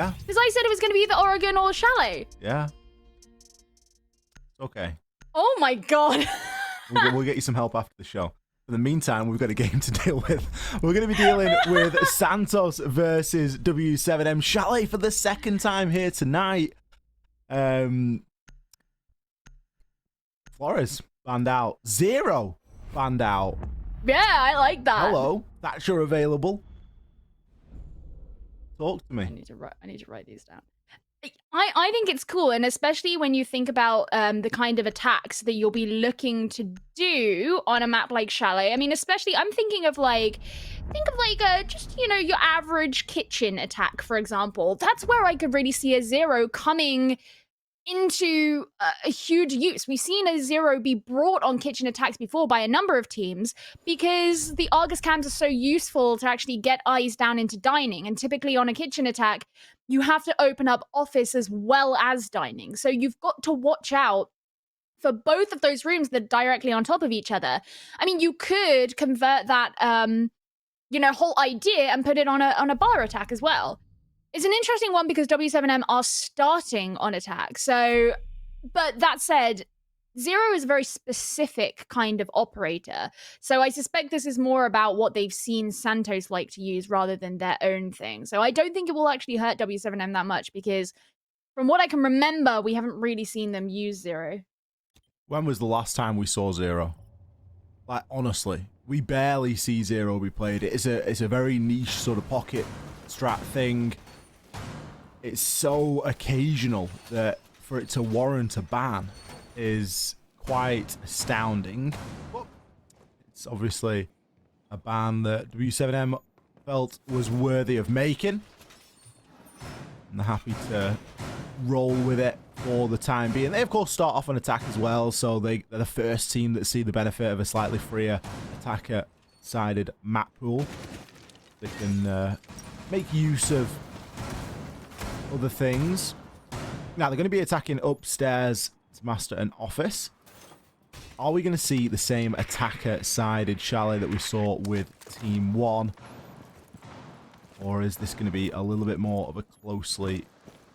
Yeah. Because I said it was going to be either Oregon or Chalet. Yeah. It's okay. Oh my god. We'll get you some help after the show. In the meantime, we've got a game to deal with. We're going to be dealing with Santos versus W7M Chalet for the second time here tonight. Flores banned out. Zero banned out. Yeah, I like that. Hello, Thatcher available. Talk to me. I need to write these down. I think it's cool, and especially when you think about the kind of attacks that you'll be looking to do on a map like Chalet. I mean, especially I'm thinking of just, you know, your average kitchen attack, for example. That's where I could really see a Zero coming into a huge use. We've seen a Zero be brought on kitchen attacks before by a number of teams because the Argus cams are so useful to actually get eyes down into dining. And typically on a kitchen attack, you have to open up office as well as dining. So you've got to watch out for both of those rooms that are directly on top of each other. I mean, you could convert that, whole idea and put it on a bar attack as well. It's an interesting one because W7M are starting on attack. So, but that said, Zero is a very specific kind of operator. So I suspect this is more about what they've seen Santos like to use rather than their own thing. So I don't think it will actually hurt W7M that much because from what I can remember, we haven't really seen them use Zero. When was the last time we saw Zero? Like, honestly, we barely see Zero be played. It's a very niche sort of pocket strat thing. It's so occasional that for it to warrant a ban is quite astounding. But it's obviously a ban that W7M felt was worthy of making. And they're happy to roll with it for the time being. They, of course, start off on attack as well, so they're the first team that see the benefit of a slightly freer attacker-sided map pool. They can make use of other things. Now, they're going to be attacking upstairs to master an office. Are we going to see the same attacker-sided Chalet that we saw with Team 1? Or is this going to be a little bit more of a closely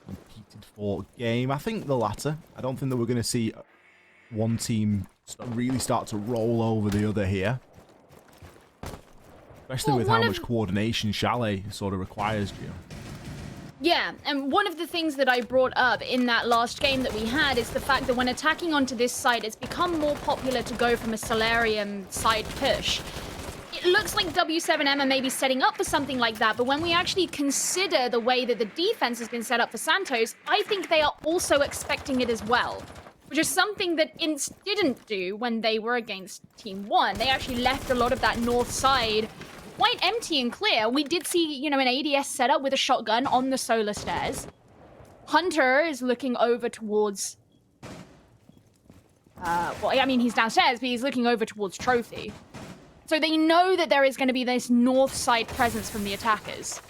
competed for game? I think the latter. I don't think that we're going to see one team really start to roll over the other here. Especially with how much coordination Chalet sort of requires, Gio. Yeah, and one of the things that I brought up in that last game that we had is the fact that when attacking onto this side, it's become more popular to go from a Solarium side push. It looks like W7M are maybe setting up for something like that, but when we actually consider the way that the defense has been set up for Santos, I think they are also expecting it as well, which is something that Ints didn't do when they were against Team 1. They actually left a lot of that north side quite empty and clear. We did see, you know, an ADS setup with a shotgun on the solar stairs. Hunter is looking over towards... he's downstairs, but he's looking over towards Trophy. So they know that there is going to be this north side presence from the attackers.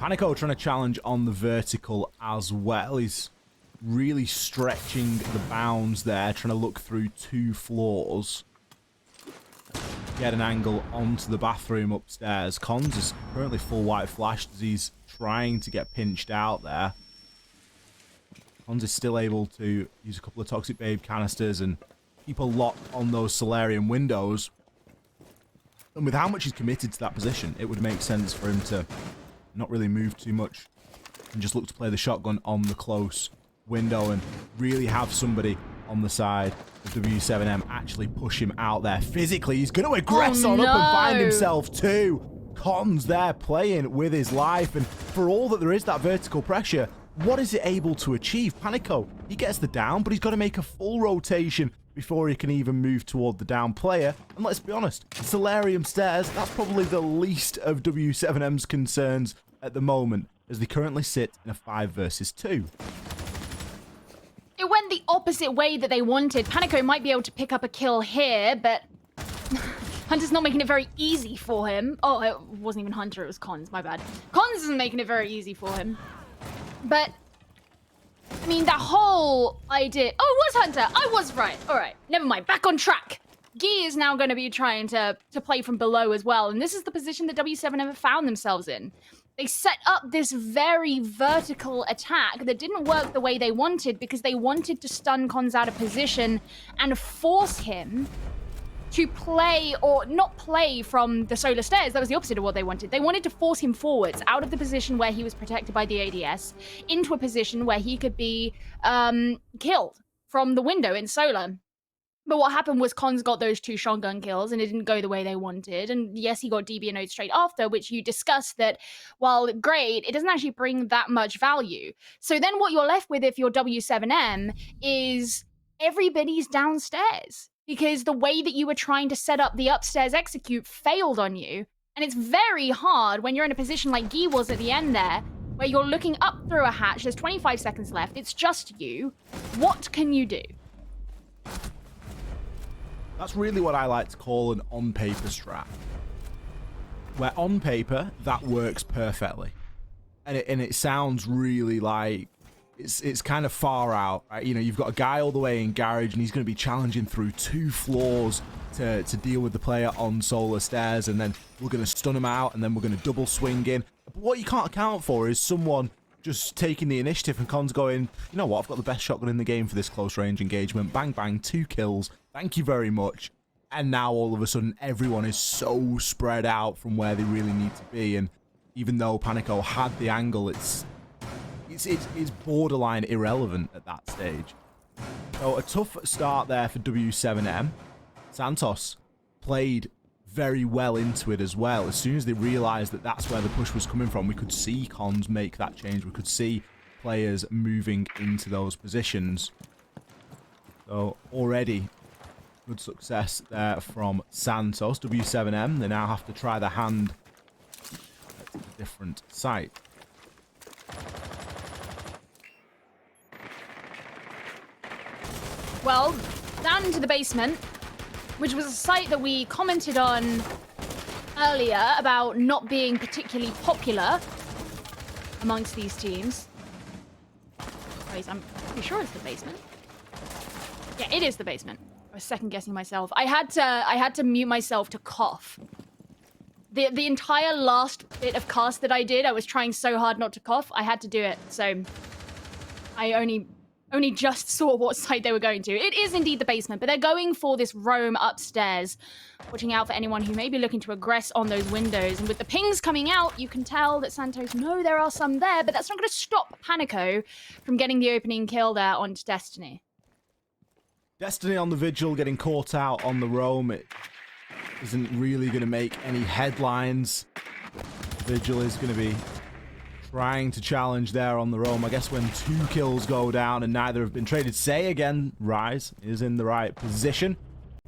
Panico trying to challenge on the vertical as well. He's really stretching the bounds there, trying to look through 2 floors. Get an angle onto the bathroom upstairs. Cons is currently full white flashed as he's trying to get pinched out there. Cons is still able to use a couple of Toxic Babe canisters and keep a lock on those Solarium windows. And with how much he's committed to that position, it would make sense for him to not really move too much and just look to play the shotgun on the close window and really have somebody on the side of W7M actually push him out there physically. He's going to aggress on up and find himself too. Cons there playing with his life, and for all that there is that vertical pressure, what is it able to achieve? Panico, he gets the down, but he's got to make a full rotation before he can even move toward the down player. And let's be honest, Solarium stairs, that's probably the least of W7M's concerns at the moment, as they currently sit in a 5 versus 2. It went the opposite way that they wanted. Panico might be able to pick up a kill here, but Hunter's not making it very easy for him. Oh, it wasn't even Hunter, it was Cons, my bad. Cons isn't making it very easy for him. But, I mean, that whole idea... Oh, it was Hunter! I was right. All right, never mind. Back on track. Guy is now going to be trying to play from below as well, and this is the position that W7M have found themselves in. They set up this very vertical attack that didn't work the way they wanted because they wanted to stun Cons out of position and force him to play, or not play from the solar stairs. That was the opposite of what they wanted. They wanted to force him forwards out of the position where he was protected by the ADS into a position where he could be killed from the window in solar. But what happened was Cons got those 2 shotgun kills and it didn't go the way they wanted. And yes, he got DBNO'd straight after, which you discussed that while great, it doesn't actually bring that much value. So then what you're left with if you're W7M is everybody's downstairs because the way that you were trying to set up the upstairs execute failed on you. And it's very hard when you're in a position like Guy was at the end there, where you're looking up through a hatch, there's 25 seconds left, it's just you. What can you do? That's really what I like to call an on-paper strat. Where on paper, that works perfectly. And it sounds really like it's kind of far out, right? You know, you've got a guy all the way in garage and he's going to be challenging through 2 floors to deal with the player on solar stairs, and then we're going to stun him out, and then we're going to double swing in. But what you can't account for is someone just taking the initiative and Con's going, you know what, I've got the best shotgun in the game for this close range engagement. Bang, bang, 2 kills. Thank you very much. And now all of a sudden everyone is so spread out from where they really need to be. And even though Panico had the angle, it's borderline irrelevant at that stage. So a tough start there for W7M. Santos played very well into it as well. As soon as they realized that that's where the push was coming from, we could see Cons make that change. We could see players moving into those positions. So already good success there from Santos. W7M, they now have to try the hand at a different site. Well, down into the basement, which was a site that we commented on earlier about not being particularly popular amongst these teams. Wait, I'm pretty sure it's the basement. Yeah, it is the basement. I was second guessing myself. I had to mute myself to cough. The entire last bit of cast that I did, I was trying so hard not to cough. I had to do it, so I only just saw what site they were going to. It is indeed the basement, but they're going for this roam upstairs, watching out for anyone who may be looking to aggress on those windows. And with the pings coming out, you can tell that Santos know there are some there, but that's not going to stop Panico from getting the opening kill there onto Destiny. Destiny on the Vigil getting caught out on the roam. It isn't really going to make any headlines. Vigil is going to be trying to challenge there on the roam. I guess when 2 kills go down and neither have been traded. Say again, Rise is in the right position.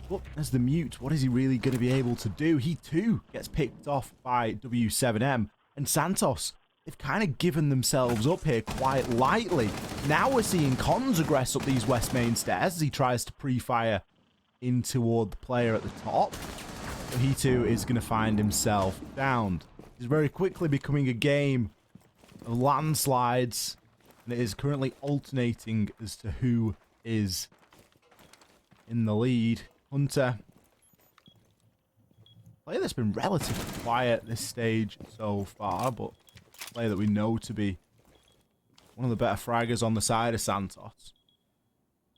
But as the mute, what is he really going to be able to do? He too gets picked off by W7M. And Santos, they've kind of given themselves up here quite lightly. Now we're seeing Cons aggress up these west main stairs as he tries to pre-fire in toward the player at the top. So he too is going to find himself downed. It's very quickly becoming a game of landslides, and it is currently alternating as to who is in the lead. Hunter, player that's been relatively quiet this stage so far, but player that we know to be one of the better fraggers on the side of Santos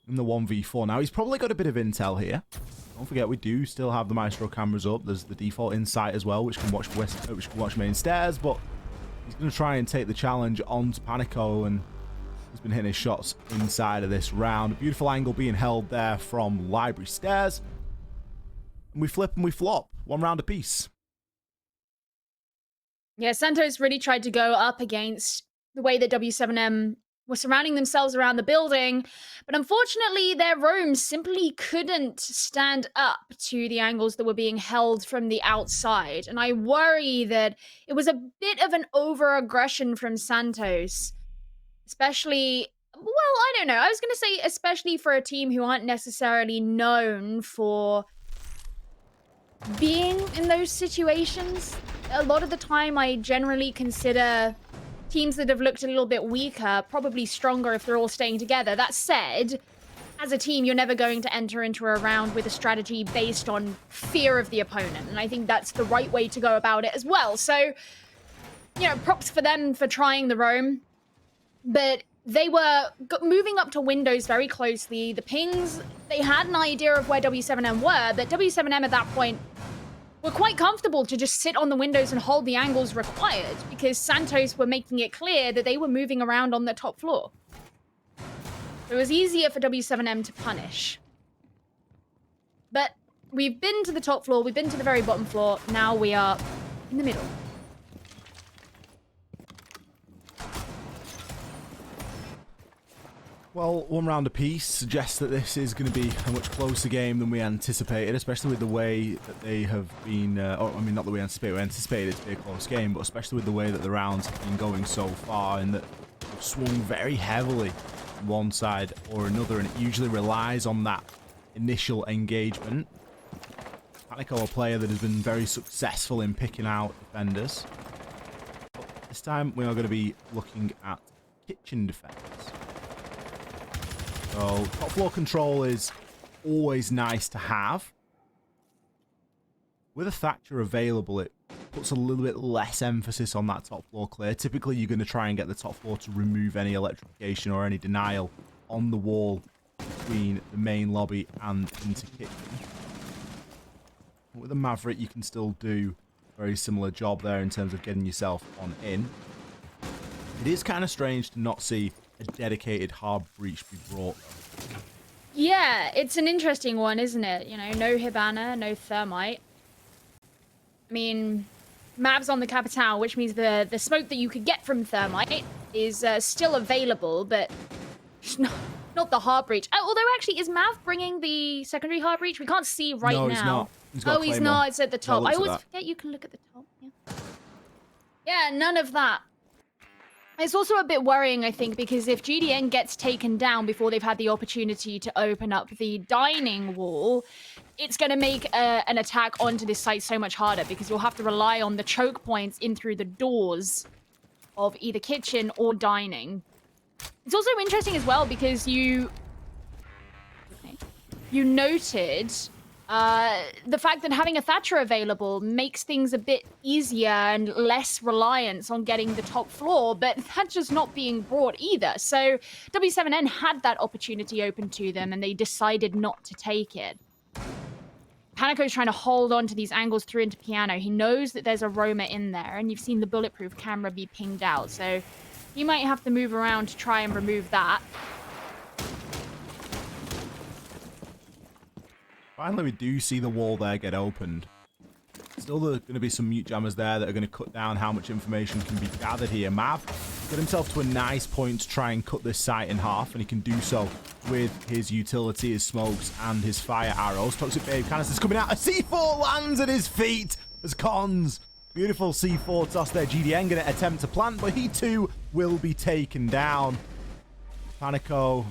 in the 1v4. Now, he's probably got a bit of intel here. Don't forget, we do still have the Maestro cameras up. There's the default insight as well, which can watch main stairs, but he's going to try and take the challenge onto Panico, and he's been hitting his shots inside of this round. A beautiful angle being held there from library stairs. And we flip and we flop. 1 round apiece. Yeah, Santos really tried to go up against the way that W7M were surrounding themselves around the building, but unfortunately their roams simply couldn't stand up to the angles that were being held from the outside. And I worry that it was a bit of an over-aggression from Santos, especially, well, I don't know. I was going to say especially for a team who aren't necessarily known for being in those situations. A lot of the time I generally consider teams that have looked a little bit weaker probably stronger if they're all staying together. That said, as a team, you're never going to enter into a round with a strategy based on fear of the opponent, and I think that's the right way to go about it as well. So you know, props for them for trying the roam. But they were moving up to windows very closely. The pings, they had an idea of where W7M were, but W7M at that point were quite comfortable to just sit on the windows and hold the angles required because Santos were making it clear that they were moving around on the top floor. So it was easier for W7M to punish. But we've been to the top floor, we've been to the very bottom floor, now we are in the middle. Well, one round apiece suggests that this is going to be a much closer game than we anticipated, especially with the way that they have been, I mean, not that we anticipated it to be a close game, but especially with the way that the rounds have been going so far and that they've swung very heavily on one side or another, and it usually relies on that initial engagement. Panico, a player that has been very successful in picking out defenders. But this time we are going to be looking at kitchen defense. So, top floor control is always nice to have. With a Thatcher available, it puts a little bit less emphasis on that top floor clear. Typically, you're going to try and get the top floor to remove any electrification or any denial on the wall between the main lobby and into kitchen. With a Maverick, you can still do a very similar job there in terms of getting yourself on in. It is kind of strange to not see a dedicated hard breach be brought. Yeah, it's an interesting one, isn't it? You know, no Hibana, no Thermite. I mean, Mav's on the Capitale, which means the smoke that you could get from Thermite is still available, but not the hard breach. Although, actually, is Mav bringing the secondary hard breach? We can't see right now. No, he's not. He's not. It's at the top. I always forget you can look at the top. Yeah, none of that. It's also a bit worrying, I think, because if GDN gets taken down before they've had the opportunity to open up the dining wall, it's going to make an attack onto this site so much harder because you'll have to rely on the choke points in through the doors of either kitchen or dining. It's also interesting as well because you noted the fact that having a Thatcher available makes things a bit easier and less reliance on getting the top floor, but Thatcher's not being brought either. So W7N had that opportunity open to them and they decided not to take it. Panico's trying to hold on to these angles through into Piano. He knows that there's a roamer in there and you've seen the bulletproof camera be pinged out. So he might have to move around to try and remove that. Finally, we do see the wall there get opened. Still, there are going to be some mute jammers there that are going to cut down how much information can be gathered here. Mav got himself to a nice point to try and cut this site in half, and he can do so with his utility, his smokes, and his fire arrows. Toxic Babe Canister's coming out. A C4 lands at his feet as Cons. Beautiful C4 toss there. GDN going to attempt to plant, but he too will be taken down. Panico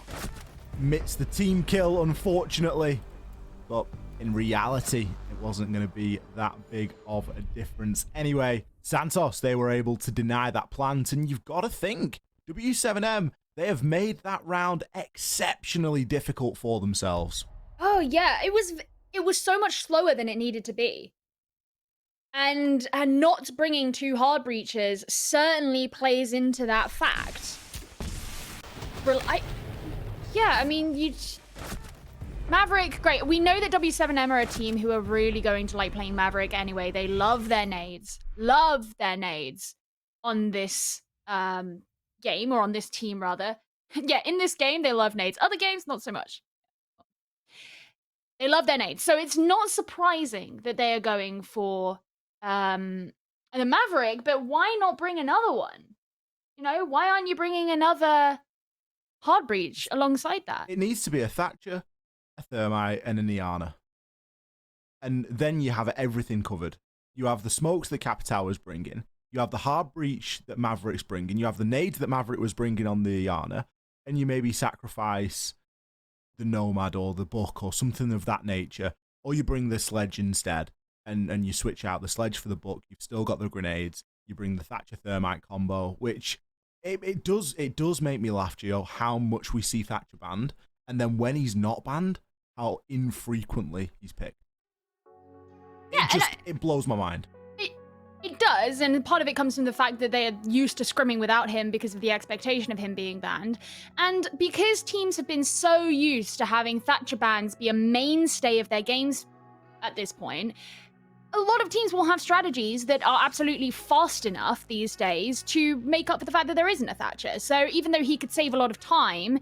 missed the team kill, unfortunately. But in reality, it wasn't going to be that big of a difference. Anyway, Santos, they were able to deny that plant. And you've got to think, W7M, they have made that round exceptionally difficult for themselves. Oh, yeah. It was so much slower than it needed to be. And not bringing two hard breaches certainly plays into that fact. I mean, Maverick, great. We know that W7M are a team who are really going to like playing Maverick anyway. They love their nades. Love their nades on this game, or on this team, rather. Yeah, in this game, they love nades. Other games, not so much. They love their nades. So it's not surprising that they are going for the Maverick, but why not bring another one? You know, why aren't you bringing another hard breach alongside that? It needs to be a Thatcher, a Thermite, and a Niana. And then you have everything covered. You have the smokes that Capitao was bringing. You have the hard breach that Maverick's bringing. You have the nades that Maverick was bringing on the Iana. And you maybe sacrifice the Nomad or the Buck or something of that nature. Or you bring the Sledge instead. And you switch out the Sledge for the Buck. You've still got the grenades. You bring the Thatcher Thermite combo, which it does make me laugh, Gio, how much we see Thatcher banned. And then when he's not banned, how infrequently he's picked. Yeah, it blows my mind. It does, and part of it comes from the fact that they are used to scrimming without him because of the expectation of him being banned. And because teams have been so used to having Thatcher bans be a mainstay of their games at this point, a lot of teams will have strategies that are absolutely fast enough these days to make up for the fact that there isn't a Thatcher. So even though he could save a lot of time,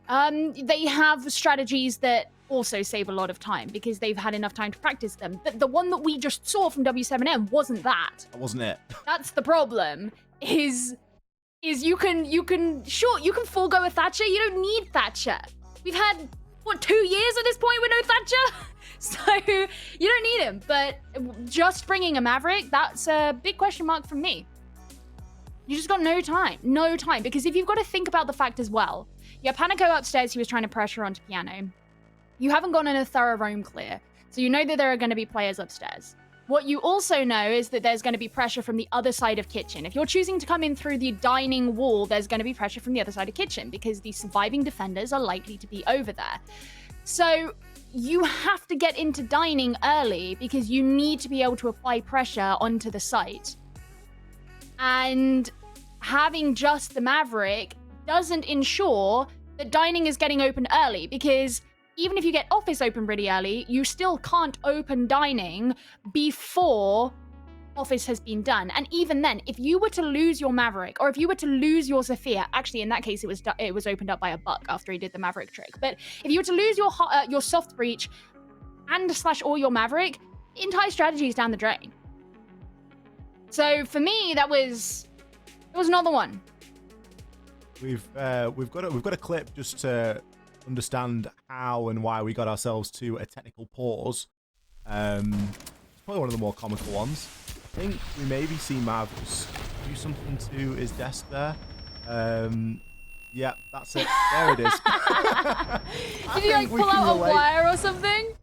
they have strategies that also save a lot of time because they've had enough time to practice them. But the one that we just saw from W7M wasn't that. That wasn't it. That's the problem. Is you can forego a Thatcher. You don't need Thatcher. We've had what 2 years at this point with no Thatcher, so you don't need him. But just bringing a Maverick, that's a big question mark from me. You just got no time, because if you've got to think about the fact as well, you have Panico upstairs. He was trying to pressure onto Piano. You haven't gone in a thorough roam clear, so you know that there are going to be players upstairs. What you also know is that there's going to be pressure from the other side of kitchen. If you're choosing to come in through the dining wall, there's going to be pressure from the other side of kitchen because the surviving defenders are likely to be over there. So you have to get into dining early because you need to be able to apply pressure onto the site. And having just the Maverick doesn't ensure that dining is getting open early, because even if you get office open really early, you still can't open dining before office has been done. And even then, if you were to lose your Maverick, or if you were to lose your Zephyr, actually in that case it was opened up by a buck after he did the Maverick trick. But if you were to lose your soft breach and / or your Maverick, the entire strategy is down the drain. So for me, it was another one. We've got a clip just to understand how and why we got ourselves to a technical pause. It's probably one of the more comical ones. I think we maybe see Mav just do something to his desk there. Yeah, that's it. There it is. Did he like pull out a wire or something?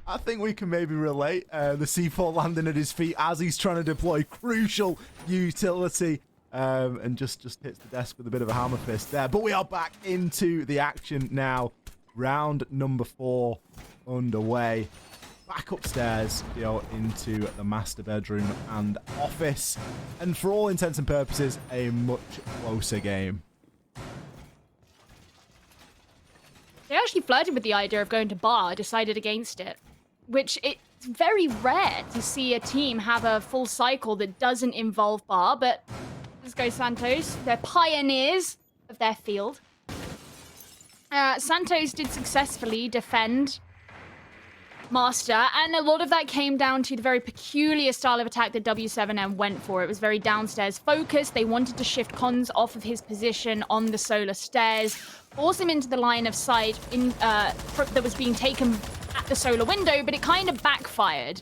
I think we can maybe relate. The C4 landing at his feet as he's trying to deploy crucial utility. And just hits the desk with a bit of a hammer fist there. But we are back into the action now. Round number 4 underway. Back upstairs, into the master bedroom and office. And for all intents and purposes, a much closer game. They actually flirted with the idea of going to bar, decided against it. Which it's very rare to see a team have a full cycle that doesn't involve bar, but let's go Santos. They're pioneers of their field. Santos did successfully defend Master, and a lot of that came down to the very peculiar style of attack that W7M went for. It was very downstairs focused. They wanted to shift Cons off of his position on the solar stairs, force him into the line of sight that was being taken at the solar window, but it kind of backfired.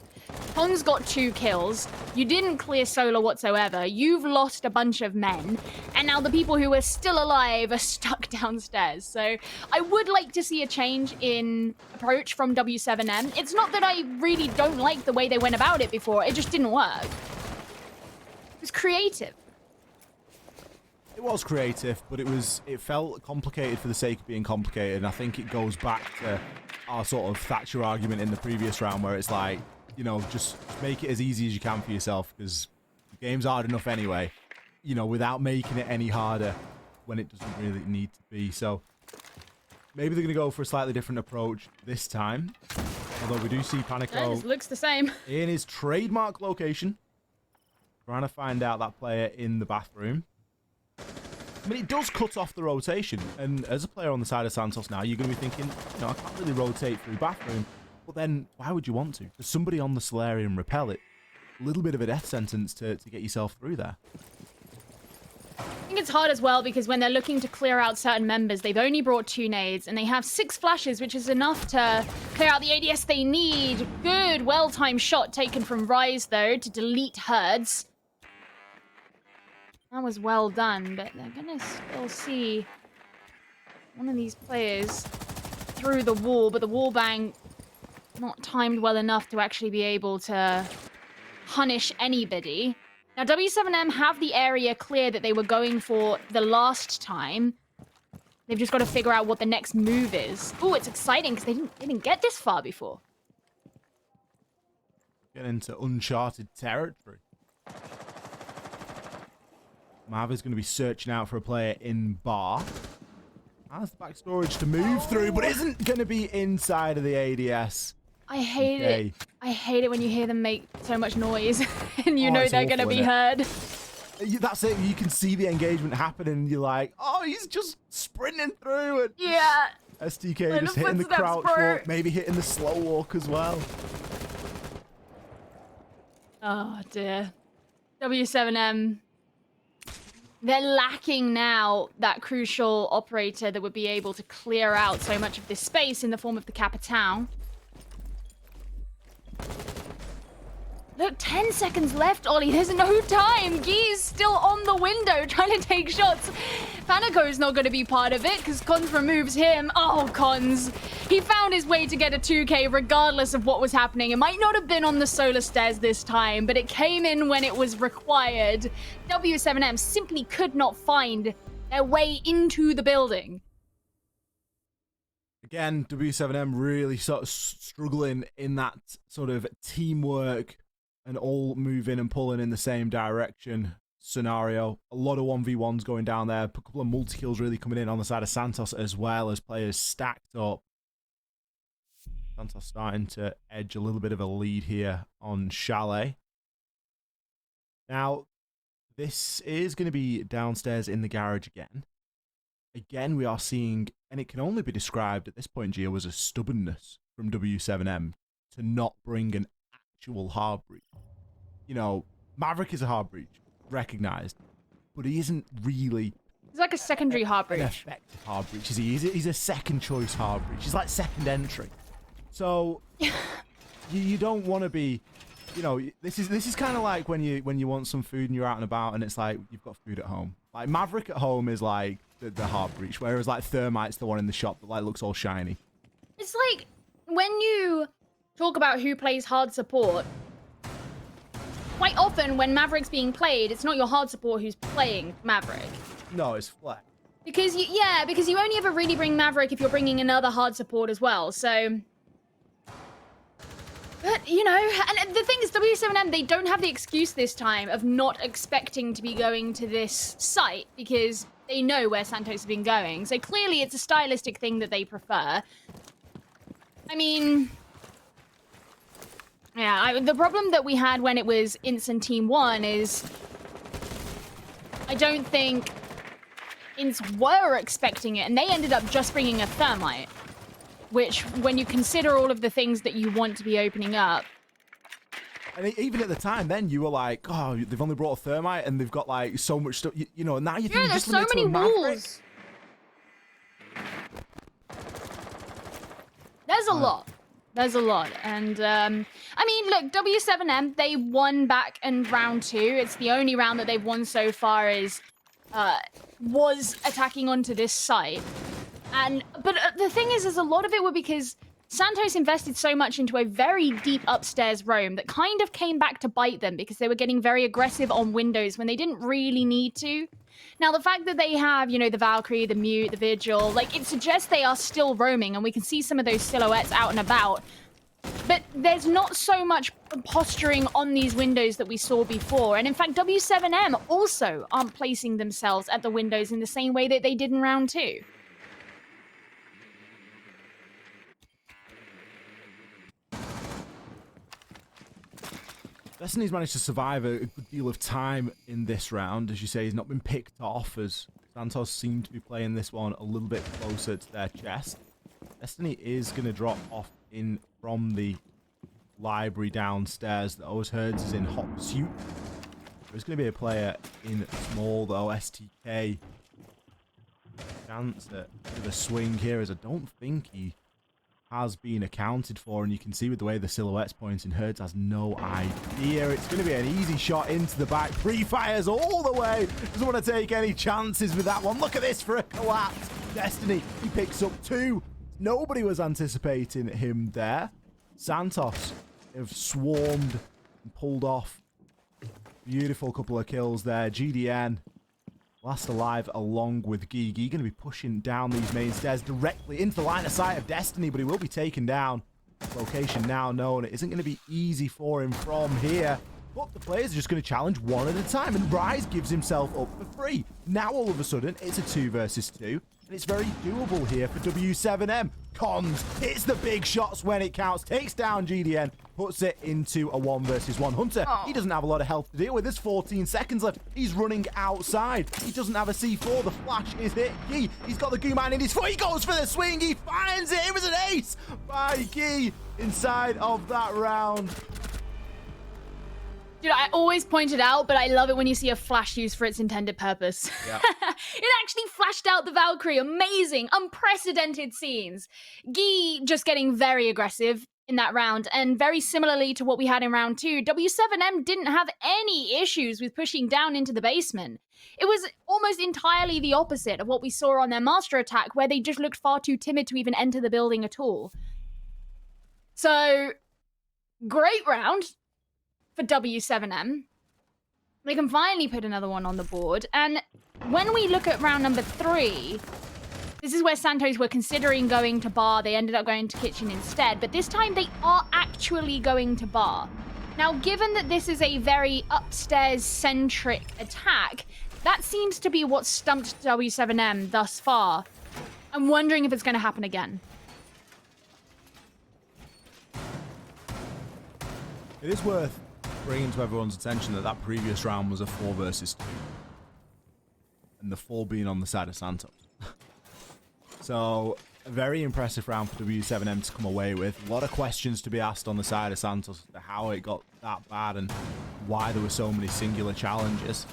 Cons got 2 kills. You didn't clear solar whatsoever. You've lost a bunch of men. And now the people who are still alive are stuck downstairs. So I would like to see a change in approach from W7M. It's not that I really don't like the way they went about it before. It just didn't work. It was creative. It was creative, but it felt complicated for the sake of being complicated. And I think it goes back to our sort of Thatcher argument in the previous round where it's like, just make it as easy as you can for yourself because the game's hard enough anyway, without making it any harder when it doesn't really need to be. So maybe they're going to go for a slightly different approach this time. Although we do see Panico It looks the same. in his trademark location, trying to find out that player in the bathroom. I mean, it does cut off the rotation. And as a player on the side of Santos now, you're going to be thinking, I can't really rotate through bathroom. But then, why would you want to? There's somebody on the Solarium repel it. A little bit of a death sentence to get yourself through there. I think it's hard as well because when they're looking to clear out certain members, they've only brought 2 nades and they have 6 flashes, which is enough to clear out the ADS they need. Good, well-timed shot taken from Rise, though, to delete Herds. That was well done, but they're gonna still see one of these players through the wall, but the wall bang not timed well enough to actually be able to punish anybody. Now, W7M have the area clear that they were going for the last time. They've just got to figure out what the next move is. Oh, it's exciting because they didn't get this far before. Get into uncharted territory. Mav is going to be searching out for a player in bar. Has the back storage to move through, but isn't going to be inside of the ADS. I hate it. I hate it when you hear them make so much noise and you know they're going to be heard. That's it. You can see the engagement happening. And you're like, oh, he's just sprinting through it. Yeah. STK just hitting the crouch walk, maybe hitting the slow walk as well. Oh, dear. W7M. They're lacking now that crucial operator that would be able to clear out so much of this space in the form of the Capitão. Look, 10 seconds left, Ollie. There's no time. Guy's still on the window trying to take shots. Panago's not going to be part of it because Cons removes him. Oh, Cons. He found his way to get a 2K regardless of what was happening. It might not have been on the solar stairs this time, but it came in when it was required. W7M simply could not find their way into the building. Again, W7M really sort of struggling in that sort of teamwork and all moving and pulling in the same direction scenario. A lot of 1v1s going down there. A couple of multi-kills really coming in on the side of Santos as well as players stacked up. Santos starting to edge a little bit of a lead here on Chalet. Now, this is going to be downstairs in the garage again. Again, we are seeing, and it can only be described at this point, Gio, as a stubbornness from W7M to not bring an actual hard breach. You know, Maverick is a hard breach, recognized, but he isn't really... He's like a secondary hard breach. An effective hard breach, is he? He's a second choice hard breach. He's like second entry. So, you don't want to be... You know, this is kind of like when you want some food and you're out and about and it's like, you've got food at home. Like, Maverick at home is like the hard breach, whereas like Thermite's the one in the shop that like looks all shiny. It's like when you talk about who plays hard support, quite often when Maverick's being played, it's not your hard support who's playing Maverick. No, it's Fleck. Because you only ever really bring Maverick if you're bringing another hard support as well. So, but you know, and the thing is, W7M, they don't have the excuse this time of not expecting to be going to this site because they know where Santos has been going. So clearly, it's a stylistic thing that they prefer. I mean, yeah, the problem that we had when it was Ints and Team 1 is I don't think Ints were expecting it, and they ended up just bringing a Thermite, which, when you consider all of the things that you want to be opening up... And even at the time, then, you were like, oh, they've only brought a Thermite, and they've got, like, so much stuff, you know, now you think there's just so many walls. There's a lot. There's a lot. And, I mean, look, W7M, they won back in round 2. It's the only round that they've won so far is, was attacking onto this site. But the thing is a lot of it were because Santos invested so much into a very deep upstairs roam that kind of came back to bite them because they were getting very aggressive on windows when they didn't really need to. Now, the fact that they have, you know, the Valkyrie, the Mute, the Vigil, like, it suggests they are still roaming, and we can see some of those silhouettes out and about. But there's not so much posturing on these windows that we saw before. And in fact, W7M also aren't placing themselves at the windows in the same way that they did in round 2. Destiny's managed to survive a good deal of time in this round. As you say, he's not been picked off as Santos seemed to be playing this one a little bit closer to their chest. Destiny is going to drop off in from the library downstairs, though, as Herds is in hot pursuit. There's going to be a player in small, though, STK. Chance at a bit of a swing here, as I don't think he has been accounted for, and you can see with the way the silhouette's pointing, Herds has no idea. It's going to be an easy shot into the back. Pre-fires all the way. Doesn't want to take any chances with that one. Look at this for a collapse. Destiny, he picks up 2. Nobody was anticipating him there. Santos have swarmed and pulled off. Beautiful couple of kills there. GDN last alive along with Gigi. Going to be pushing down these main stairs directly into the line of sight of Destiny, but he will be taken down. Location now known. It isn't going to be easy for him from here. But the players are just going to challenge one at a time, and Rise gives himself up for free. Now, all of a sudden, it's a 2 versus 2, and it's very doable here for W7M. Cons hits the big shots when it counts, takes down GDN, puts it into a 1 versus 1. Hunter, he doesn't have a lot of health to deal with. There's 14 seconds left. He's running outside. He doesn't have a C4. The flash is hit. He's got the goo mine in his foot. He goes for the swing. He finds it. It was an ace by Gee inside of that round. Dude, I always point it out, but I love it when you see a flash used for its intended purpose. Yep. It actually flashed out the Valkyrie. Amazing, unprecedented scenes. Gee just getting very aggressive in that round, and very similarly to what we had in round 2, W7M didn't have any issues with pushing down into the basement. It was almost entirely the opposite of what we saw on their master attack, where they just looked far too timid to even enter the building at all. So, great round for W7M. They can finally put another one on the board. And when we look at round number 3, this is where Santos were considering going to bar. They ended up going to kitchen instead. But this time they are actually going to bar. Now, given that this is a very upstairs-centric attack, that seems to be what stumped W7M thus far. I'm wondering if it's going to happen again. It is worth bringing to everyone's attention that that previous round was a 4 versus 2. And the 4 being on the side of Santos. So, a very impressive round for W7M to come away with. A lot of questions to be asked on the side of Santos as to how it got that bad and why there were so many singular challenges.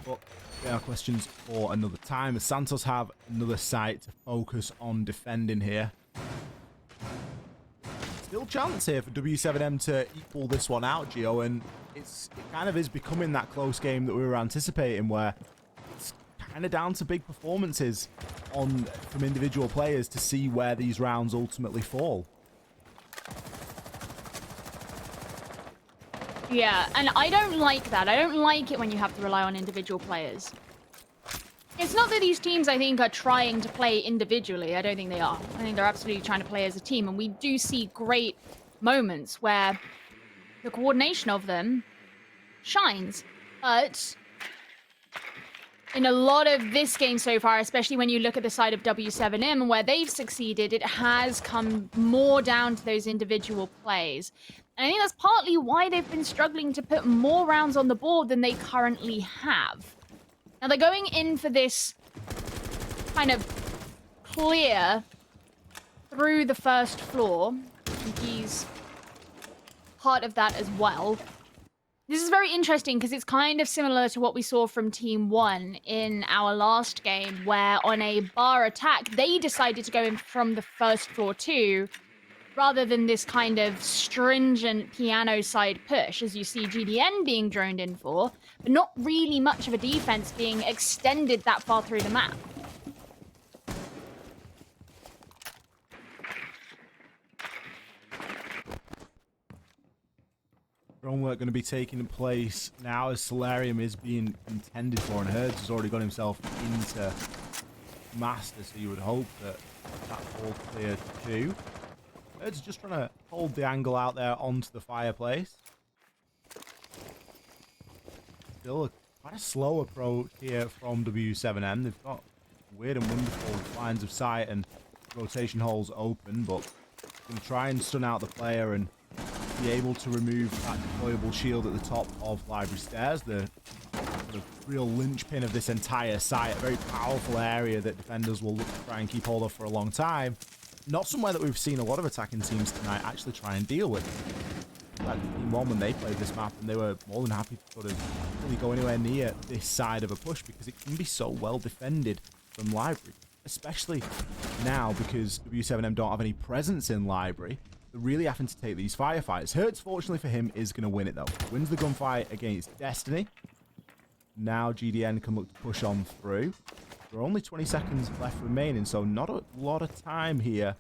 But they are questions for another time, as Santos have another site to focus on defending here. Still chance here for W7M to equal this one out, Gio, and it kind of is becoming that close game that we were anticipating, where it's kind of down to big performances from individual players to see where these rounds ultimately fall. Yeah, and I don't like that. I don't like it when you have to rely on individual players. It's not that these teams, I think, are trying to play individually. I don't think they are. I think they're absolutely trying to play as a team. And we do see great moments where the coordination of them shines. But in a lot of this game so far, especially when you look at the side of W7M and where they've succeeded, it has come more down to those individual plays. And I think that's partly why they've been struggling to put more rounds on the board than they currently have. Now, they're going in for this kind of clear through the first floor. I think he's part of that as well. This is very interesting because it's kind of similar to what we saw from Team 1 in our last game, where on a bar attack, they decided to go in from the first floor too, rather than this kind of stringent piano side push, as you see GDN being droned in for, but not really much of a defense being extended that far through the map. Drone work going to be taking place now as Solarium is being contended for, and Herds has already got himself into Master, so you would hope that that's all clear too. Herds just trying to hold the angle out there onto the fireplace. Still quite a slow approach here from W7M. They've got weird and wonderful lines of sight and rotation holes open, but going to try and stun out the player and be able to remove that deployable shield at the top of Library Stairs, the real linchpin of this entire site, a very powerful area that defenders will look to try and keep hold of for a long time. Not somewhere that we've seen a lot of attacking teams tonight actually try and deal with. Like Team 1 when they played this map, and they were more than happy to sort of really go anywhere near this side of a push because it can be so well defended from Library. Especially now because W7M don't have any presence in Library. They're really having to take these firefights. Hertz, fortunately for him, is going to win it though. Wins the gunfight against Destiny. Now GDN can look to push on through. There are only 20 seconds left remaining, so not a lot of time here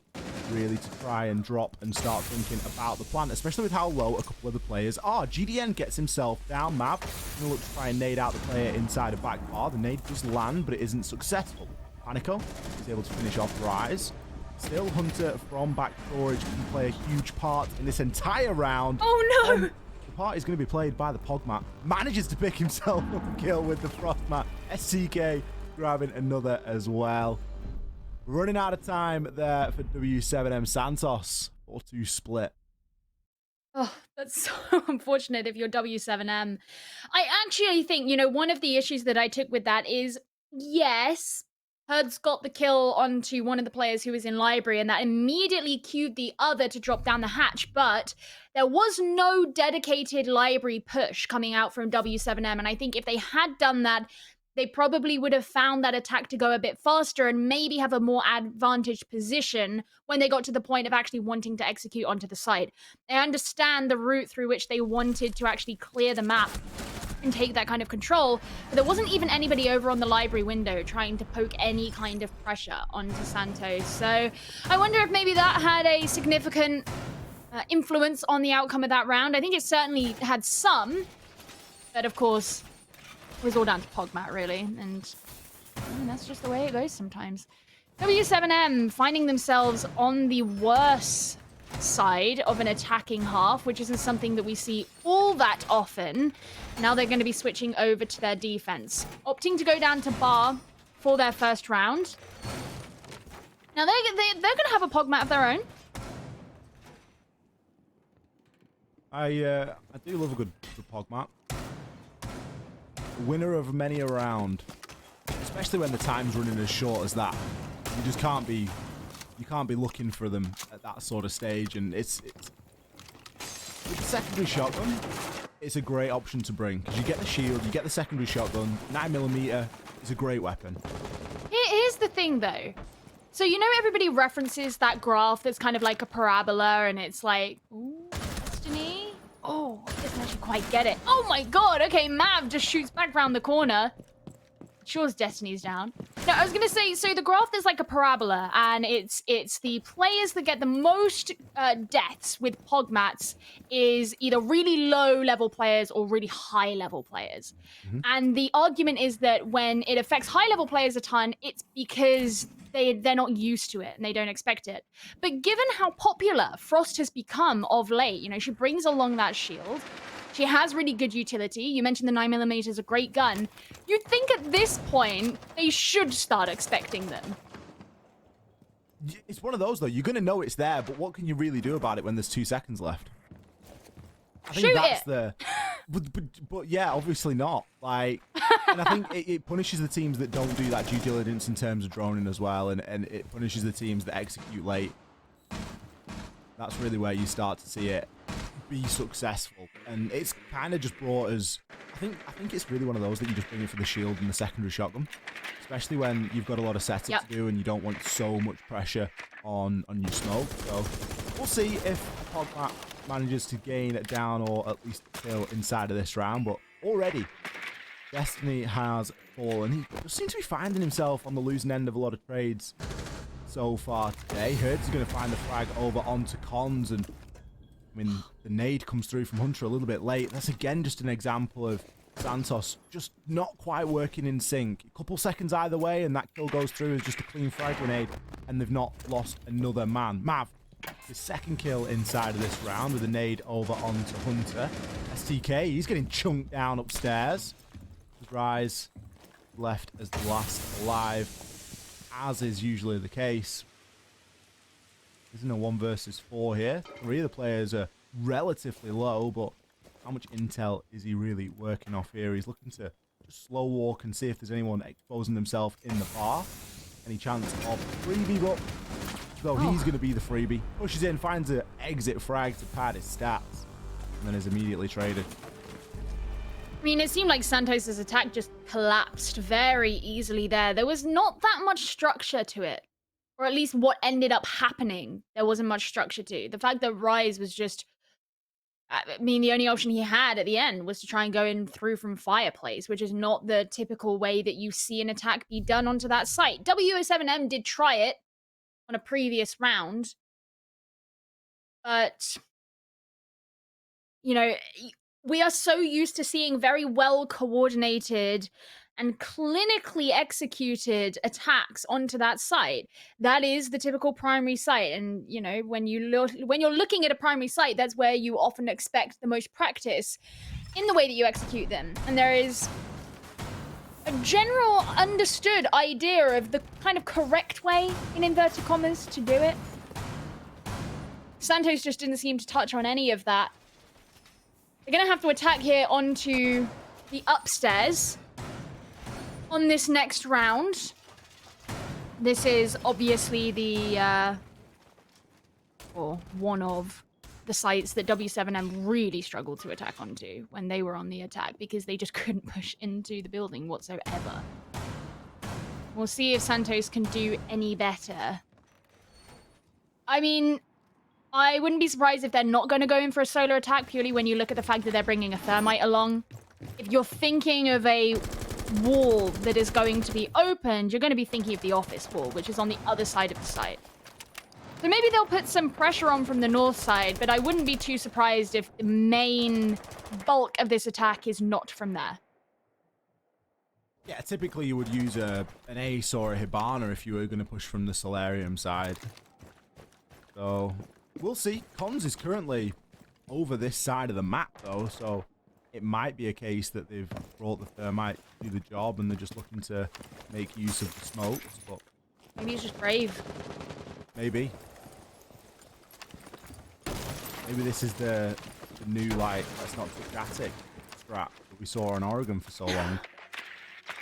really to try and drop and start thinking about the plan, especially with how low a couple of the players are. GDN gets himself down map. Gonna look to try and nade out the player inside a back bar. The nade does land, but it isn't successful. Panico is able to finish off Rise. Still, Hunter from back storage can play a huge part in this entire round. Oh no! The part is going to be played by the Pogmat. Manages to pick himself up a kill with the Frostmat. STK grabbing another as well. Running out of time there for W7M Santos. 4-2 split. Oh, that's so unfortunate if you're W7M. I actually think, you know, one of the issues that I took with that is, yes, Herd's got the kill onto one of the players who was in library, and that immediately cued the other to drop down the hatch, but there was no dedicated library push coming out from W7M, and I think if they had done that, they probably would have found that attack to go a bit faster and maybe have a more advantaged position when they got to the point of actually wanting to execute onto the site. I understand the route through which they wanted to actually clear the map and take that kind of control, but there wasn't even anybody over on the library window trying to poke any kind of pressure onto Santos. So I wonder if maybe that had a significant influence on the outcome of that round. I think it certainly had some, but of course, it was all down to Pogmat, really, and I mean, that's just the way it goes sometimes. W7M finding themselves on the worse side of an attacking half, which isn't something that we see all that often. Now they're going to be switching over to their defense, opting to go down to bar for their first round. Now they're going to have a Pogmat of their own. I do love a good Pogmat. Winner of many a round, especially when the time's running as short as that. You just can't be, looking for them at that sort of stage. And it's with the secondary shotgun, it's a great option to bring because you get the shield, you get the secondary shotgun. 9mm is a great weapon. Here's the thing, though. So you know everybody references that graph that's kind of like a parabola, and it's like, ooh, Destiny. Oh, I doesn't actually quite get it. Oh my god, okay, Mav just shoots back round the corner. Sure as Destiny's down. No, I was gonna say, so the graph is like a parabola, and it's the players that get the most deaths with Pogmats is either really low level players or really high level players. Mm-hmm. And the argument is that when it affects high level players a ton, it's because they're not used to it and they don't expect it. But given how popular Frost has become of late, you know, she brings along that shield. She has really good utility. You mentioned the 9mm is a great gun. You'd think at this point, they should start expecting them. It's one of those, though. You're going to know it's there, but what can you really do about it when there's 2 seconds left? I think that's the... But yeah, obviously not. Like, and I think it punishes the teams that don't do that due diligence in terms of droning as well, and it punishes the teams that execute late. That's really where you start to see it be successful, and it's kind of just brought us. I think it's really one of those that you just bring it for the shield and the secondary shotgun, especially when you've got a lot of setup to do and you don't want so much pressure on your smoke. So we'll see if Pogmat manages to gain it down or at least kill inside of this round. But already, Destiny has fallen. He just seems to be finding himself on the losing end of a lot of trades so far today. Herd's going to find the frag over onto Cons, and I mean, the nade comes through from Hunter a little bit late. That's again just an example of Santos just not quite working in sync. A couple seconds either way, and that kill goes through as just a clean frag grenade, and they've not lost another man. Mav, his second kill inside of this round with a nade over onto Hunter. STK, he's getting chunked down upstairs. Rise left as the last alive, as is usually the case. Isn't a 1 versus 4 here. 3 of the players are relatively low, but how much intel is he really working off here? He's looking to just slow walk and see if there's anyone exposing themselves in the bar. Any chance of freebie, but though he's going to be the freebie. Pushes in, finds an exit frag to pad his stats, and then is immediately traded. I mean, it seemed like Santos's attack just collapsed very easily there. There was not that much structure to it. Or at least what ended up happening, there wasn't much structure to. The fact that Rise was just... I mean, the only option he had at the end was to try and go in through from Fireplace, which is not the typical way that you see an attack be done onto that site. W7M did try it on a previous round. But, you know, we are so used to seeing very well-coordinated and clinically executed attacks onto that site. That is the typical primary site. And, you know, when you're looking at a primary site, that's where you often expect the most practice in the way that you execute them. And there is a general understood idea of the kind of correct way, in inverted commas, to do it. Santos just didn't seem to touch on any of that. They're going to have to attack here onto the upstairs on this next round. This is obviously the, or one of the sites that W7M really struggled to attack onto when they were on the attack, because they just couldn't push into the building whatsoever. We'll see if Santos can do any better. I mean, I wouldn't be surprised if they're not going to go in for a solar attack, purely when you look at the fact that they're bringing a thermite along. If you're thinking of a wall that is going to be opened, you're going to be thinking of the office wall, which is on the other side of the site. So maybe they'll put some pressure on from the north side, but I wouldn't be too surprised if the main bulk of this attack is not from there. Yeah, typically you would use an Ace or a Hibana if you were going to push from the Solarium side. So, we'll see. Cons is currently over this side of the map, though, so it might be a case that they've brought the thermite to do the job and they're just looking to make use of the smokes, but... Maybe he's just brave. Maybe. Maybe this is the new, like, let's not take attic strat that we saw in Oregon for so long.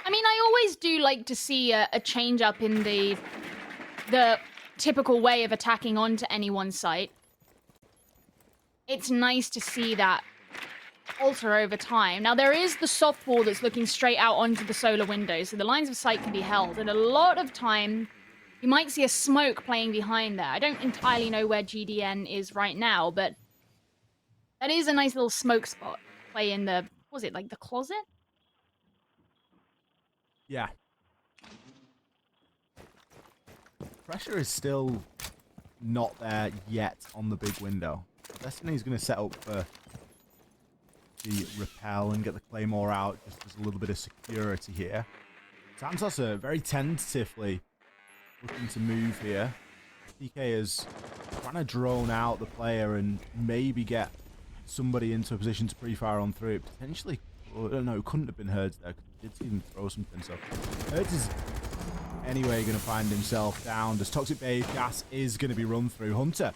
I mean, I always do like to see a change up in the typical way of attacking onto any one site. It's nice to see that alter over time. Now, there is the soft wall that's looking straight out onto the solar window, so the lines of sight can be held, and a lot of time you might see a smoke playing behind there. I don't entirely know where GDN is right now, but that is a nice little smoke spot. Play in the, was it like the closet? Yeah. Pressure is still not there yet on the big window. Destiny's going to set up for the repel and get the Claymore out just as a little bit of security here. Santos are very tentatively looking to move here. TK is trying to drone out the player and maybe get somebody into a position to pre-fire on through it. Potentially, oh, no, it couldn't have been Herds there. Did see him throw something, so Herds is anyway going to find himself down. This Toxic Babe gas is going to be run through. Hunter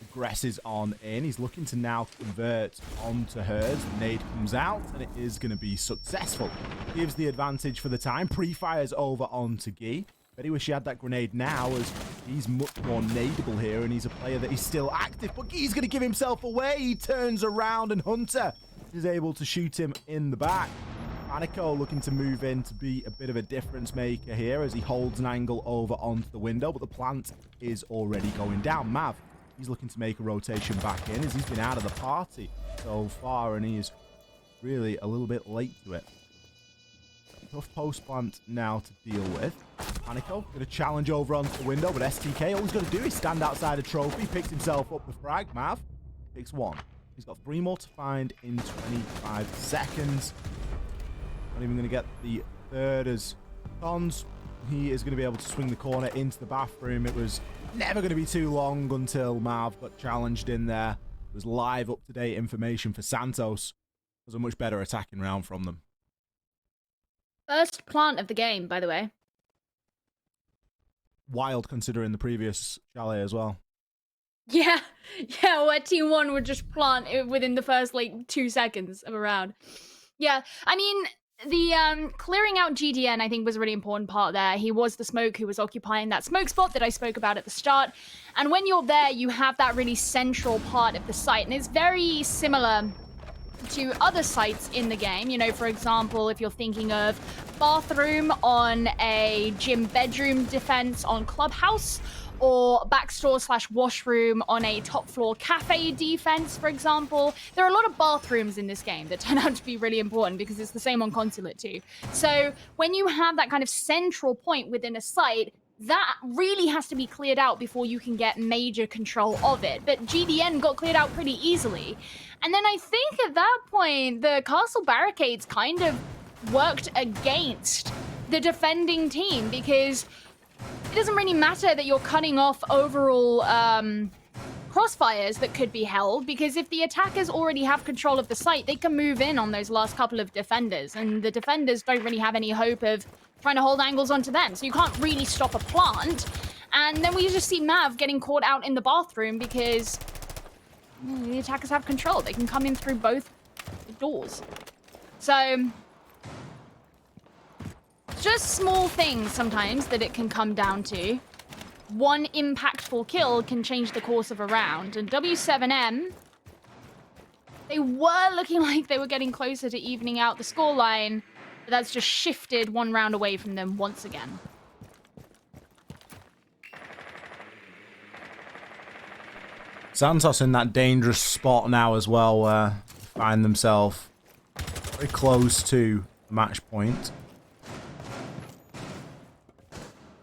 aggresses on in. He's looking to now convert onto Herds. The nade comes out, and it is going to be successful. Gives the advantage for the time. Pre-fires over onto Gee. Very wish he had that grenade now, as he's much more nadeable here, and he's a player that is still active. But Gee's going to give himself away. He turns around, and Hunter is able to shoot him in the back. Panico looking to move in to be a bit of a difference maker here as he holds an angle over onto the window, but the plant is already going down. Mav, he's looking to make a rotation back in as he's been out of the party so far, and he is really a little bit late to it. Tough post plant now to deal with. Panico going to challenge over onto the window, but STK, all he's got to do is stand outside a trophy, picks himself up the frag. Mav picks one. He's got 3 more to find in 25 seconds. Not even going to get the third as Cons. He is going to be able to swing the corner into the bathroom. It was never going to be too long until Mav got challenged in there. It was live, up-to-date information for Santos. It was a much better attacking round from them. First plant of the game, by the way. Wild considering the previous Chalet as well. Yeah, where Team 1 would just plant it within the first, like, 2 seconds of a round. Yeah, I mean, the clearing out GDN, I think, was a really important part there. He was the smoke who was occupying that smoke spot that I spoke about at the start. And when you're there, you have that really central part of the site. And it's very similar to other sites in the game. You know, for example, if you're thinking of bathroom on a gym bedroom defense on Clubhouse, or backstore/washroom on a top floor cafe defense, for example. There are a lot of bathrooms in this game that turn out to be really important because it's the same on Consulate too. So when you have that kind of central point within a site, that really has to be cleared out before you can get major control of it. But GDN got cleared out pretty easily. And then I think at that point, the castle barricades kind of worked against the defending team, because it doesn't really matter that you're cutting off overall crossfires that could be held, because if the attackers already have control of the site, they can move in on those last couple of defenders, and the defenders don't really have any hope of trying to hold angles onto them, so you can't really stop a plant. And then we just see Mav getting caught out in the bathroom because the attackers have control. They can come in through both doors. So just small things sometimes that it can come down to. One impactful kill can change the course of a round. And W7M, they were looking like they were getting closer to evening out the scoreline, but that's just shifted one round away from them once again. Santos in that dangerous spot now as well, where they find themselves very close to the match point.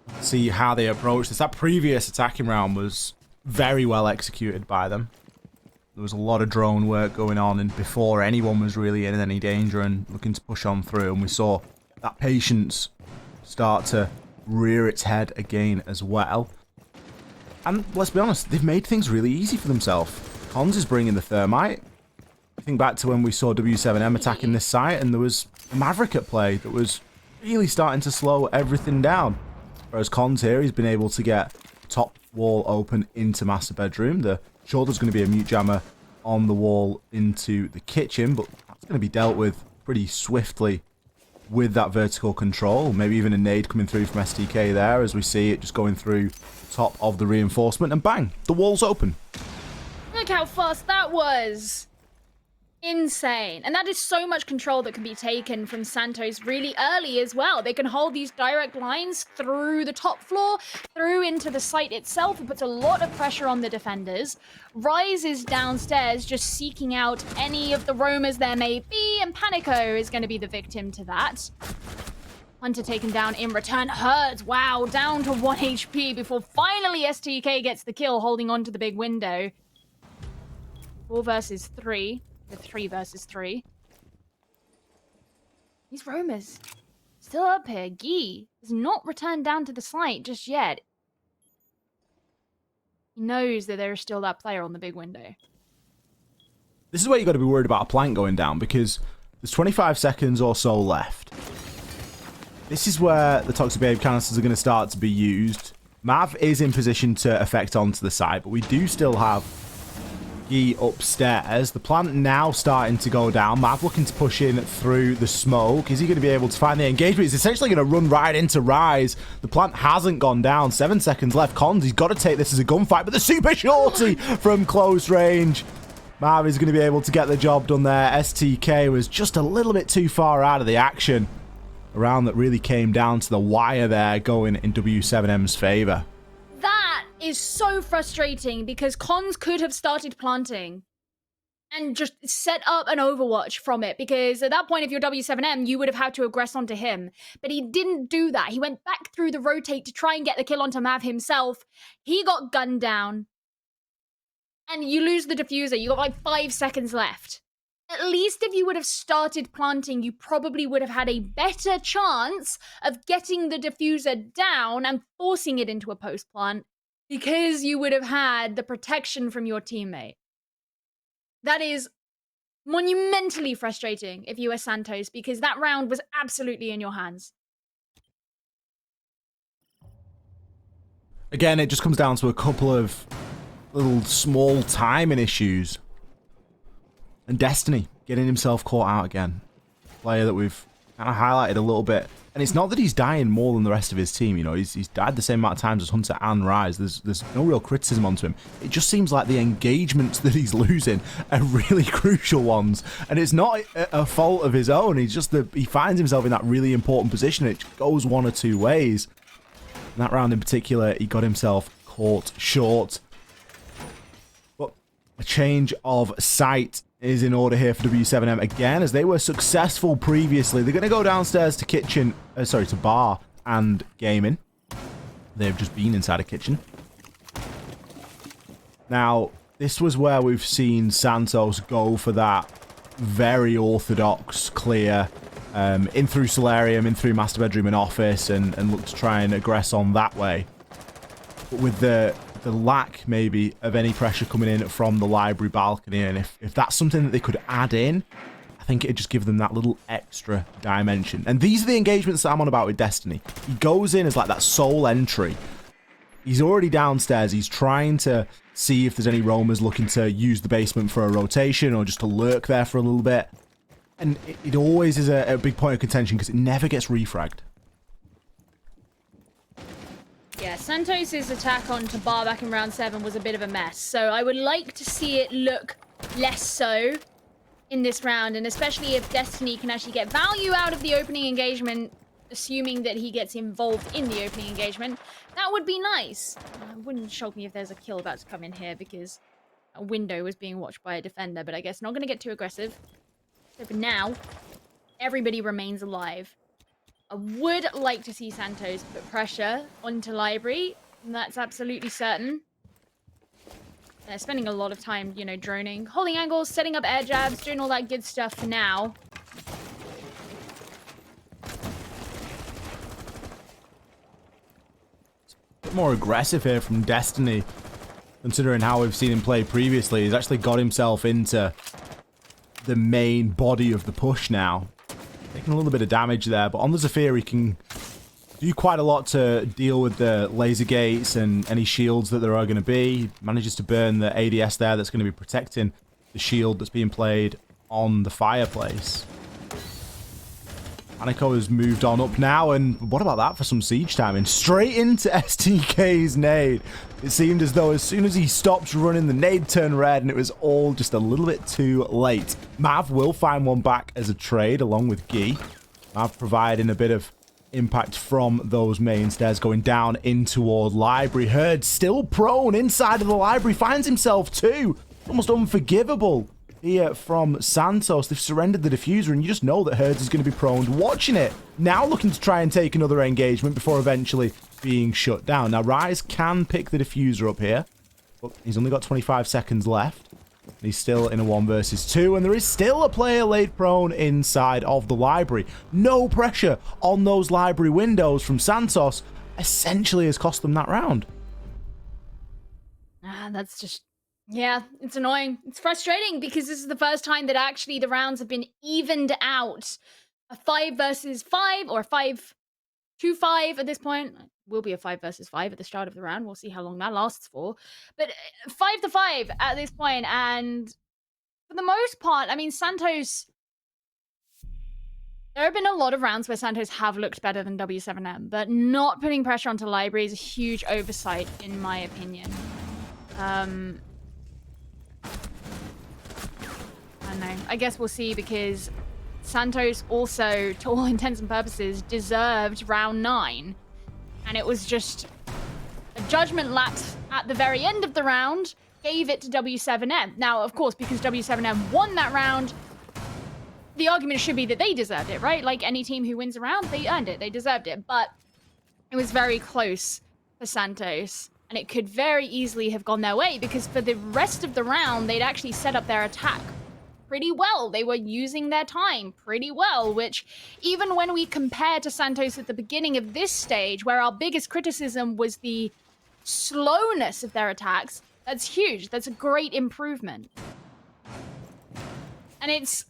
Let's see how they approach this. That previous attacking round was very well executed by them. There was a lot of drone work going on, and before anyone was really in any danger and looking to push on through, and we saw that patience start to rear its head again as well. And let's be honest, they've made things really easy for themselves. Cons is bringing the thermite. Think back to when we saw W7M attacking this site, and there was a Maverick at play that was really starting to slow everything down. Whereas Cons here, he's been able to get top wall open into master bedroom. Sure, there's going to be a mute jammer on the wall into the kitchen, but that's going to be dealt with pretty swiftly with that vertical control. Maybe even a nade coming through from STK there, as we see it just going through the top of the reinforcement, and bang, the wall's open. Look how fast that was. Insane. And that is so much control that can be taken from Santos really early as well. They can hold these direct lines through the top floor, through into the site itself. It puts a lot of pressure on the defenders. Rise is downstairs just seeking out any of the roamers there may be, and Panico is going to be the victim to that. Hunter taken down in return. Hurts, wow, down to 1 HP before finally STK gets the kill, holding on to the big window. 4 versus 3. 3 versus 3. These roamers still up here. Guy has not returned down to the site just yet. He knows that there is still that player on the big window. This is where you got to be worried about a plank going down, because there's 25 seconds or so left. This is where the toxic babe canisters are going to start to be used. Mav is in position to effect onto the side, but we do still have upstairs. The plant now starting to go down. Mav looking to push in through the smoke. Is he going to be able to find the engagement? He's essentially going to run right into Rise. The plant hasn't gone down. 7 seconds left. Cons, he's got to take this as a gunfight, but the super shorty from close range. Mav is going to be able to get the job done there. STK was just a little bit too far out of the action. A round that really came down to the wire there, going in W7M's favor. That is so frustrating, because Cons could have started planting and just set up an overwatch from it, because at that point, if you're W7M, you would have had to aggress onto him. But he didn't do that. He went back through the rotate to try and get the kill onto Mav himself. He got gunned down. And you lose the diffuser. You got like 5 seconds left. At least if you would have started planting, you probably would have had a better chance of getting the diffuser down and forcing it into a post plant, because you would have had the protection from your teammate. That is monumentally frustrating if you are Santos, because that round was absolutely in your hands. Again, it just comes down to a couple of little small timing issues. And Destiny getting himself caught out again. Player that we've kind of highlighted a little bit. And it's not that he's dying more than the rest of his team, you know. He's died the same amount of times as Hunter and Rise. There's no real criticism onto him. It just seems like the engagements that he's losing are really crucial ones. And it's not a fault of his own. He's just he finds himself in that really important position. It goes one or two ways. In that round in particular, he got himself caught short. But a change of sight is in order here for W7M again, as they were successful previously. They're going to go downstairs to kitchen, to bar and gaming. They've just been inside a kitchen. Now, this was where we've seen Santos go for that very orthodox, clear in through Solarium, in through Master Bedroom and Office, and look to try and aggress on that way. But with the lack, maybe, of any pressure coming in from the library balcony, and if that's something that they could add in, I think it'd just give them that little extra dimension. And these are the engagements that I'm on about with Destiny. He goes in as like that sole entry. He's already downstairs. He's trying to see if there's any roamers looking to use the basement for a rotation or just to lurk there for a little bit. And it always is a big point of contention because it never gets refragged. Yeah, Santos' attack onto Bar back in round 7 was a bit of a mess. So I would like to see it look less so in this round. And especially if Destiny can actually get value out of the opening engagement, assuming that he gets involved in the opening engagement, that would be nice. It wouldn't shock me if there's a kill about to come in here because a window was being watched by a defender. But I guess not going to get too aggressive. So for now, everybody remains alive. I would like to see Santos put pressure onto Library. And that's absolutely certain. They're spending a lot of time, you know, droning, holding angles, setting up air jabs, doing all that good stuff for now. A bit more aggressive here from Destiny, considering how we've seen him play previously. He's actually got himself into the main body of the push now. Taking a little bit of damage there, but on the Zephyr he can do quite a lot to deal with the laser gates and any shields that there are going to be. He manages to burn the ADS there that's going to be protecting the shield that's being played on the fireplace. Aniko has moved on up now, and what about that for some siege timing? Straight into STK's nade. It seemed as though as soon as he stopped running, the nade turned red, and it was all just a little bit too late. Mav will find one back as a trade, along with Guy. Mav providing a bit of impact from those main stairs, going down in toward Library. Herd still prone inside of the Library, finds himself too. Almost unforgivable here from Santos. They've surrendered the diffuser, and you just know that Herds is going to be prone. Watching it. Now looking to try and take another engagement before eventually being shut down. Now, Rise can pick the diffuser up here, but he's only got 25 seconds left. He's still in a 1 versus 2, and there is still a player laid prone inside of the Library. No pressure on those Library windows from Santos essentially has cost them that round. That's just... yeah, it's annoying. It's frustrating because this is the first time that actually the rounds have been evened out. A 5 versus 5 or 5 to 5 at this point. It will be a 5 versus 5 at the start of the round. We'll see how long that lasts for. But 5 to 5 at this point, and for the most part, I mean, Santos... there have been a lot of rounds where Santos have looked better than W7M, but not putting pressure onto Library is a huge oversight, in my opinion. I don't know. I guess we'll see, because Santos also, to all intents and purposes, deserved round 9. And it was just a judgment lapse at the very end of the round, gave it to W7M. Now, of course, because W7M won that round, the argument should be that they deserved it, right? Like any team who wins a round, they earned it. They deserved it. But it was very close for Santos. And it could very easily have gone their way, because for the rest of the round, they'd actually set up their attack pretty well. They were using their time pretty well, which even when we compare to Santos at the beginning of this stage, where our biggest criticism was the slowness of their attacks, that's huge. That's a great improvement. And it's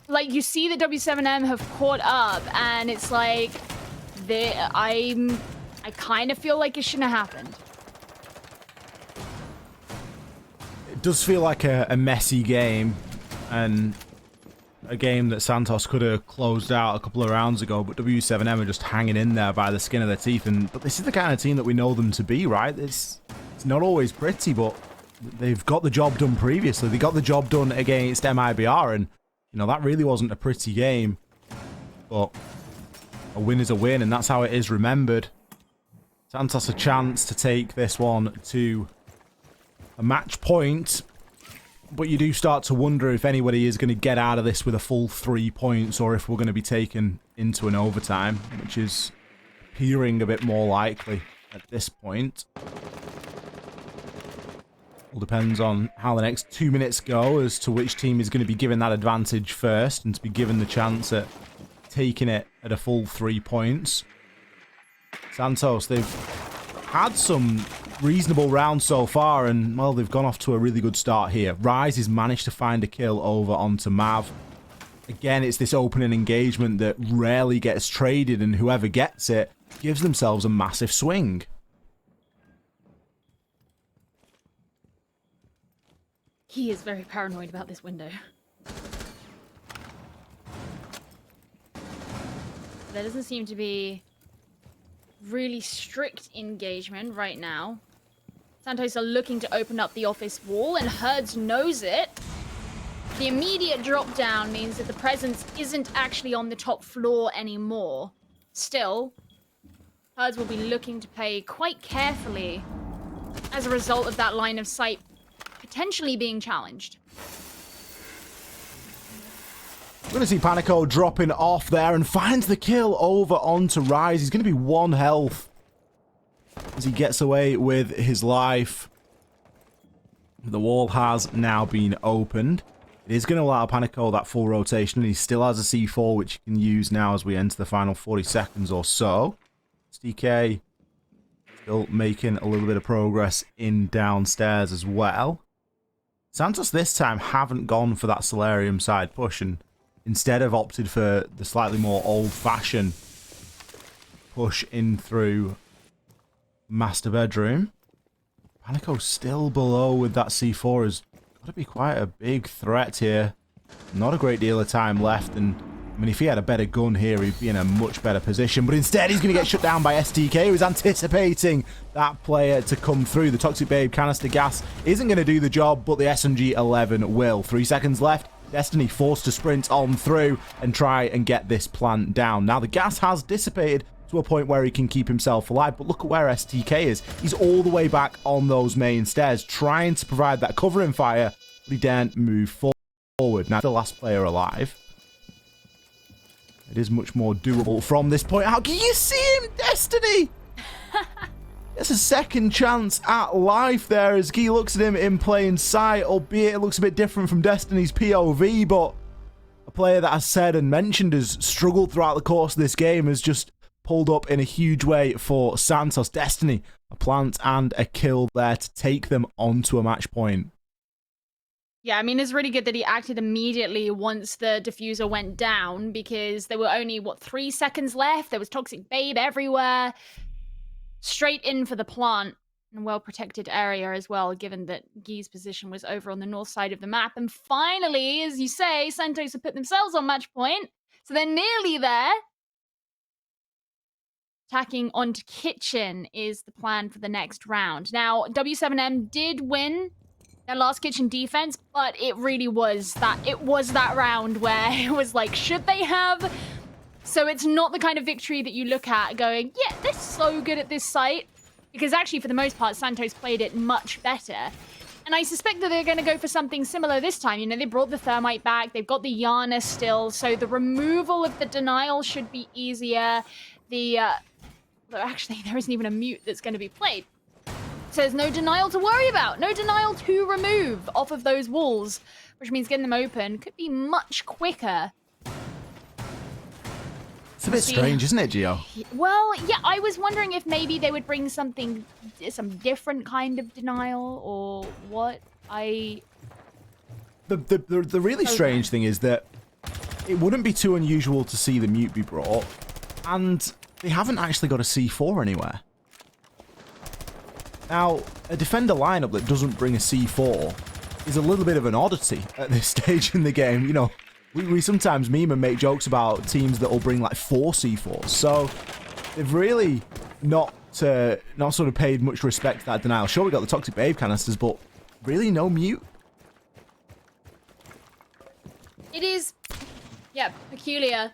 like, you see the W7M have caught up, and it's like, I kind of feel like it shouldn't have happened. It does feel like a messy game, and a game that Santos could have closed out a couple of rounds ago, but W7M are just hanging in there by the skin of their teeth. But this is the kind of team that we know them to be, right? It's not always pretty, but they've got the job done previously. They got the job done against MIBR, and you know, that really wasn't a pretty game. But a win is a win, and that's how it is remembered. Santos a chance to take this one to a match point, but you do start to wonder if anybody is going to get out of this with a full 3 points, or if we're going to be taken into an overtime, which is appearing a bit more likely at this point. All depends on how the next 2 minutes go as to which team is going to be given that advantage first and to be given the chance at taking it at a full 3 points. Santos, they've had some reasonable rounds so far and, well, they've gone off to a really good start here. Rise has managed to find a kill over onto Mav. Again, it's this opening engagement that rarely gets traded, and whoever gets it gives themselves a massive swing. He is very paranoid about this window. There doesn't seem to be really strict engagement right now. Santos are looking to open up the office wall, and Herds knows it. The immediate drop down means that the presence isn't actually on the top floor anymore. Still, Herds will be looking to play quite carefully as a result of that line of sight potentially being challenged. We're going to see Panico dropping off there and finds the kill over onto Rise. He's going to be 1 health as he gets away with his life. The wall has now been opened. It is going to allow Panico that full rotation, and he still has a C4 which he can use now as we enter the final 40 seconds or so. SDK still making a little bit of progress in downstairs as well. Santos this time haven't gone for that Solarium side push and instead have opted for the slightly more old-fashioned push in through master bedroom. Panico still below with that C4 has got to be quite a big threat here. Not a great deal of time left, and I mean, if he had a better gun here, he'd be in a much better position. But instead, he's going to get shut down by STK, who's anticipating that player to come through. The Toxic Babe canister gas isn't going to do the job, but the SMG-11 will. 3 seconds left. Destiny forced to sprint on through and try and get this plant down. Now, the gas has dissipated to a point where he can keep himself alive, but look at where STK is. He's all the way back on those main stairs, trying to provide that covering fire, but he daren't move forward. Now, the last player alive. It is much more doable from this point. How can you see him, Destiny? It's a second chance at life there as Guy looks at him in plain sight, albeit it looks a bit different from Destiny's POV, but a player that I said and mentioned has struggled throughout the course of this game has just pulled up in a huge way for Santos. Destiny, a plant and a kill there to take them onto a match point. Yeah, I mean, it's really good that he acted immediately once the diffuser went down because there were only, 3 seconds left? There was Toxic Babe everywhere. Straight in for the plant in a well-protected area as well, given that Guy's position was over on the north side of the map. And finally, as you say, Santos have put themselves on match point. So they're nearly there. Attacking onto Kitchen is the plan for the next round. Now, W7M did win their last Kitchen defense, but it really was that round where it was like, should they have? So it's not the kind of victory that you look at going, yeah, they're so good at this site. Because actually, for the most part, Santos played it much better. And I suspect that they're going to go for something similar this time. You know, they brought the Thermite back. They've got the Yana still. So the removal of the denial should be easier. Though actually, there isn't even a mute that's going to be played. So there's no denial to worry about. No denial to remove off of those walls. Which means getting them open could be much quicker. It's a bit strange, isn't it, Gio? Well, yeah, I was wondering if maybe they would bring some different kind of denial or what. The really strange thing is that it wouldn't be too unusual to see the mute be brought, and they haven't actually got a C4 anywhere. Now, a defender lineup that doesn't bring a C4 is a little bit of an oddity at this stage in the game. You know, we sometimes meme and make jokes about teams that will bring like 4 C4s. So they've really not sort of paid much respect to that denial. Sure, we got the Toxic Babe canisters, but really no mute. It is, yeah, peculiar.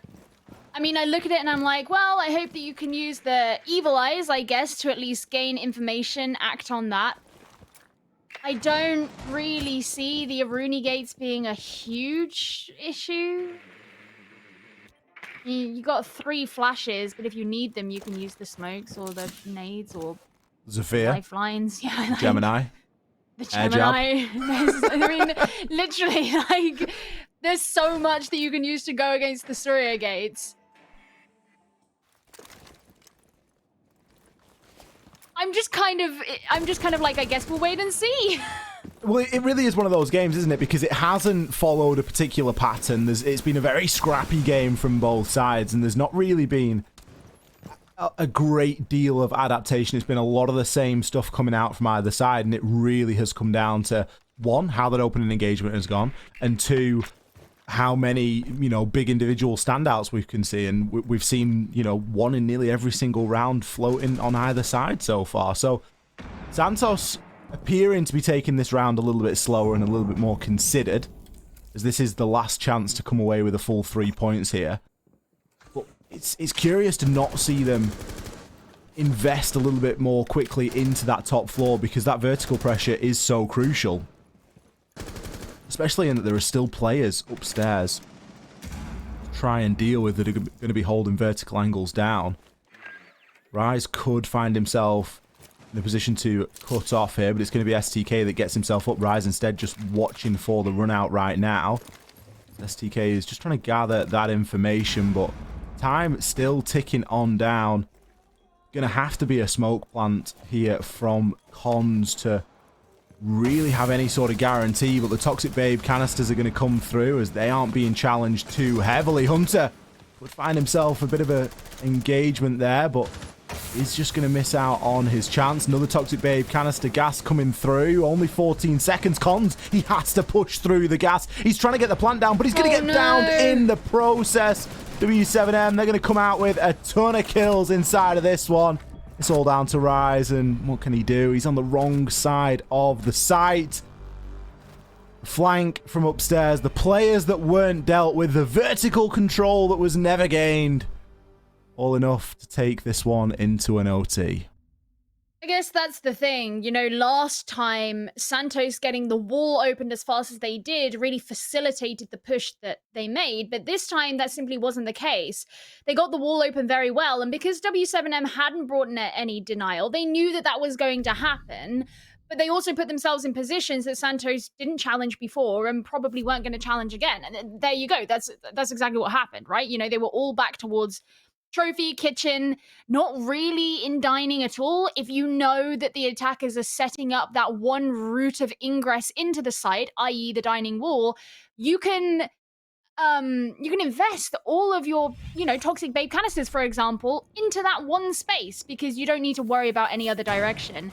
I mean, I look at it and I'm like, well, I hope that you can use the Evil Eyes, I guess, to at least gain information, act on that. I don't really see the Aruni gates being a huge issue. You got 3 flashes, but if you need them, you can use the smokes or the nades or Zephyr, lifelines. Yeah, Gemini. The Gemini. I mean, literally, like, there's so much that you can use to go against the Surya Gates. I'm just kind of like, I guess we'll wait and see. Well, it really is one of those games, isn't it? Because it hasn't followed a particular pattern. It's been a very scrappy game from both sides, and there's not really been a great deal of adaptation. It's been a lot of the same stuff coming out from either side, and it really has come down to, one, how that opening engagement has gone, and two, how many, big individual standouts we can see. And we've seen, one in nearly every single round floating on either side so far. So Santos appearing to be taking this round a little bit slower and a little bit more considered, as this is the last chance to come away with a full 3 points here. But it's curious to not see them invest a little bit more quickly into that top floor, because that vertical pressure is so crucial. Especially in that there are still players upstairs to try and deal with that are going to be holding vertical angles down. Rise could find himself in a position to cut off here, but it's going to be STK that gets himself up. Rise instead just watching for the run out right now. STK is just trying to gather that information, but time still ticking on down. Going to have to be a smoke plant here from Cons to really have any sort of guarantee, but the Toxic Babe canisters are going to come through as they aren't being challenged too heavily. Hunter would find himself a bit of a engagement there, but he's just going to miss out on his chance. Another Toxic Babe canister gas coming through. Only 14 seconds. Cons, he has to push through the gas. He's trying to get the plant down, but he's going to get downed in the process. W7M, they're going to come out with a ton of kills inside of this one. It's all down to Rise, and what can he do? He's on the wrong side of the site. Flank from upstairs. The players that weren't dealt with. The vertical control that was never gained. All enough to take this one into an OT. I guess that's the thing. Last time, Santos getting the wall opened as fast as they did really facilitated the push that they made. But this time, that simply wasn't the case. They got the wall open very well. And because W7M hadn't brought in any denial, they knew that that was going to happen. But they also put themselves in positions that Santos didn't challenge before and probably weren't going to challenge again. And there you go. That's exactly what happened, right? They were all back towards Trophy, kitchen, not really in dining at all. If you know that the attackers are setting up that one route of ingress into the site, i.e. the dining wall, you can invest all of your, Toxic Babe canisters, for example, into that one space, because you don't need to worry about any other direction.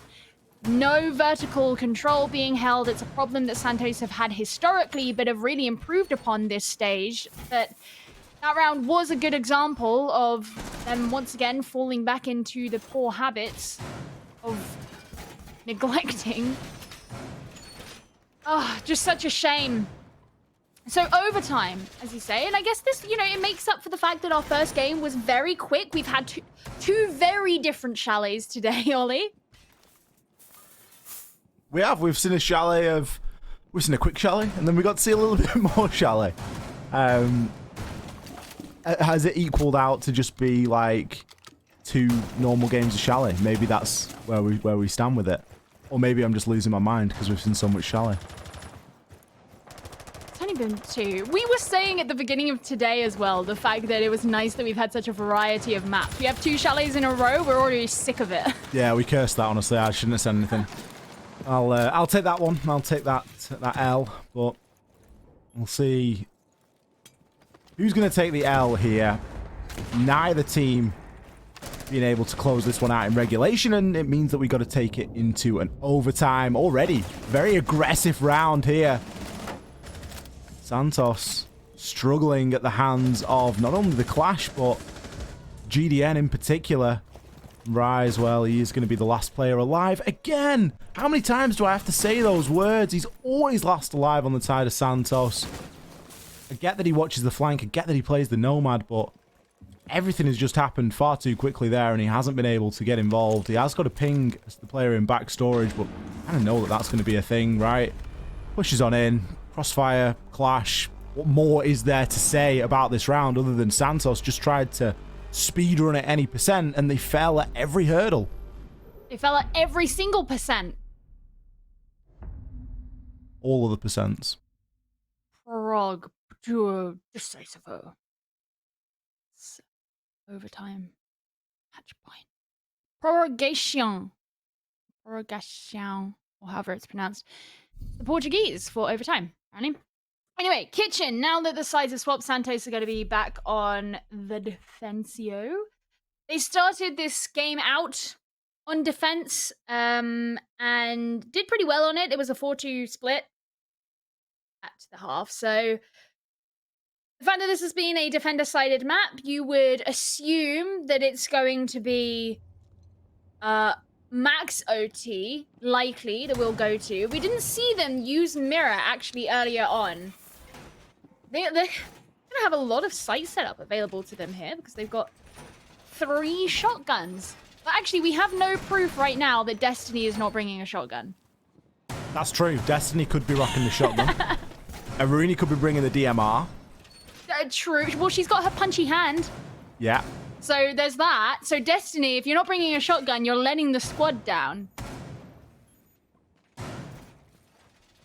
No vertical control being held. It's a problem that Santos have had historically, but have really improved upon this stage. But that round was a good example of them once again falling back into the poor habits of neglecting. Oh, just such a shame. So overtime, as you say, and I guess this, it makes up for the fact that our first game was very quick. We've had two very different chalets today, Ollie. We've seen a chalet we've seen a quick chalet, and then we got to see a little bit more chalet. Has it equaled out to just be like 2 normal games of chalet? Maybe that's where we stand with it. Or maybe I'm just losing my mind because we've seen so much chalet. It's only been 2. We were saying at the beginning of today as well, the fact that it was nice that we've had such a variety of maps. We have 2 chalets in a row. We're already sick of it. Yeah, we cursed that, honestly. I shouldn't have said anything. I'll take that one. I'll take that L, but we'll see who's going to take the L here. Neither team being able to close this one out in regulation, and it means that we got to take it into an overtime already. Very aggressive round here. Santos struggling at the hands of not only the Clash, but GDN in particular. Rise, well, he is going to be the last player alive again. How many times do I have to say those words? He's always last alive on the side of Santos. I get that he watches the flank. I get that he plays the Nomad, but everything has just happened far too quickly there, and he hasn't been able to get involved. He has got a ping as the player in back storage, but I don't know that that's going to be a thing, right? Pushes on in. Crossfire, Clash. What more is there to say about this round other than Santos just tried to speedrun at any percent, and they fell at every hurdle. They fell at every single percent. all of the percents. Prague decisive. Overtime. Match point. Prorogation. Prorogation. Or however it's pronounced. The Portuguese for overtime, apparently. Anyway, kitchen. Now that the sides have swapped, Santos are going to be back on the defensio. They started this game out on defense and did pretty well on it. It was a 4-2 split at the half. So the fact that this has been a defender-sided map, you would assume that it's going to be max OT, likely, that we'll go to. We didn't see them use mirror, actually, earlier on. They're going to have a lot of sight setup available to them here because they've got 3 shotguns. But actually, we have no proof right now that Destiny is not bringing a shotgun. That's true. Destiny could be rocking the shotgun. Aruni could be bringing the DMR. True. Well, she's got her punchy hand. Yeah. So there's that. So Destiny, if you're not bringing a shotgun, you're letting the squad down.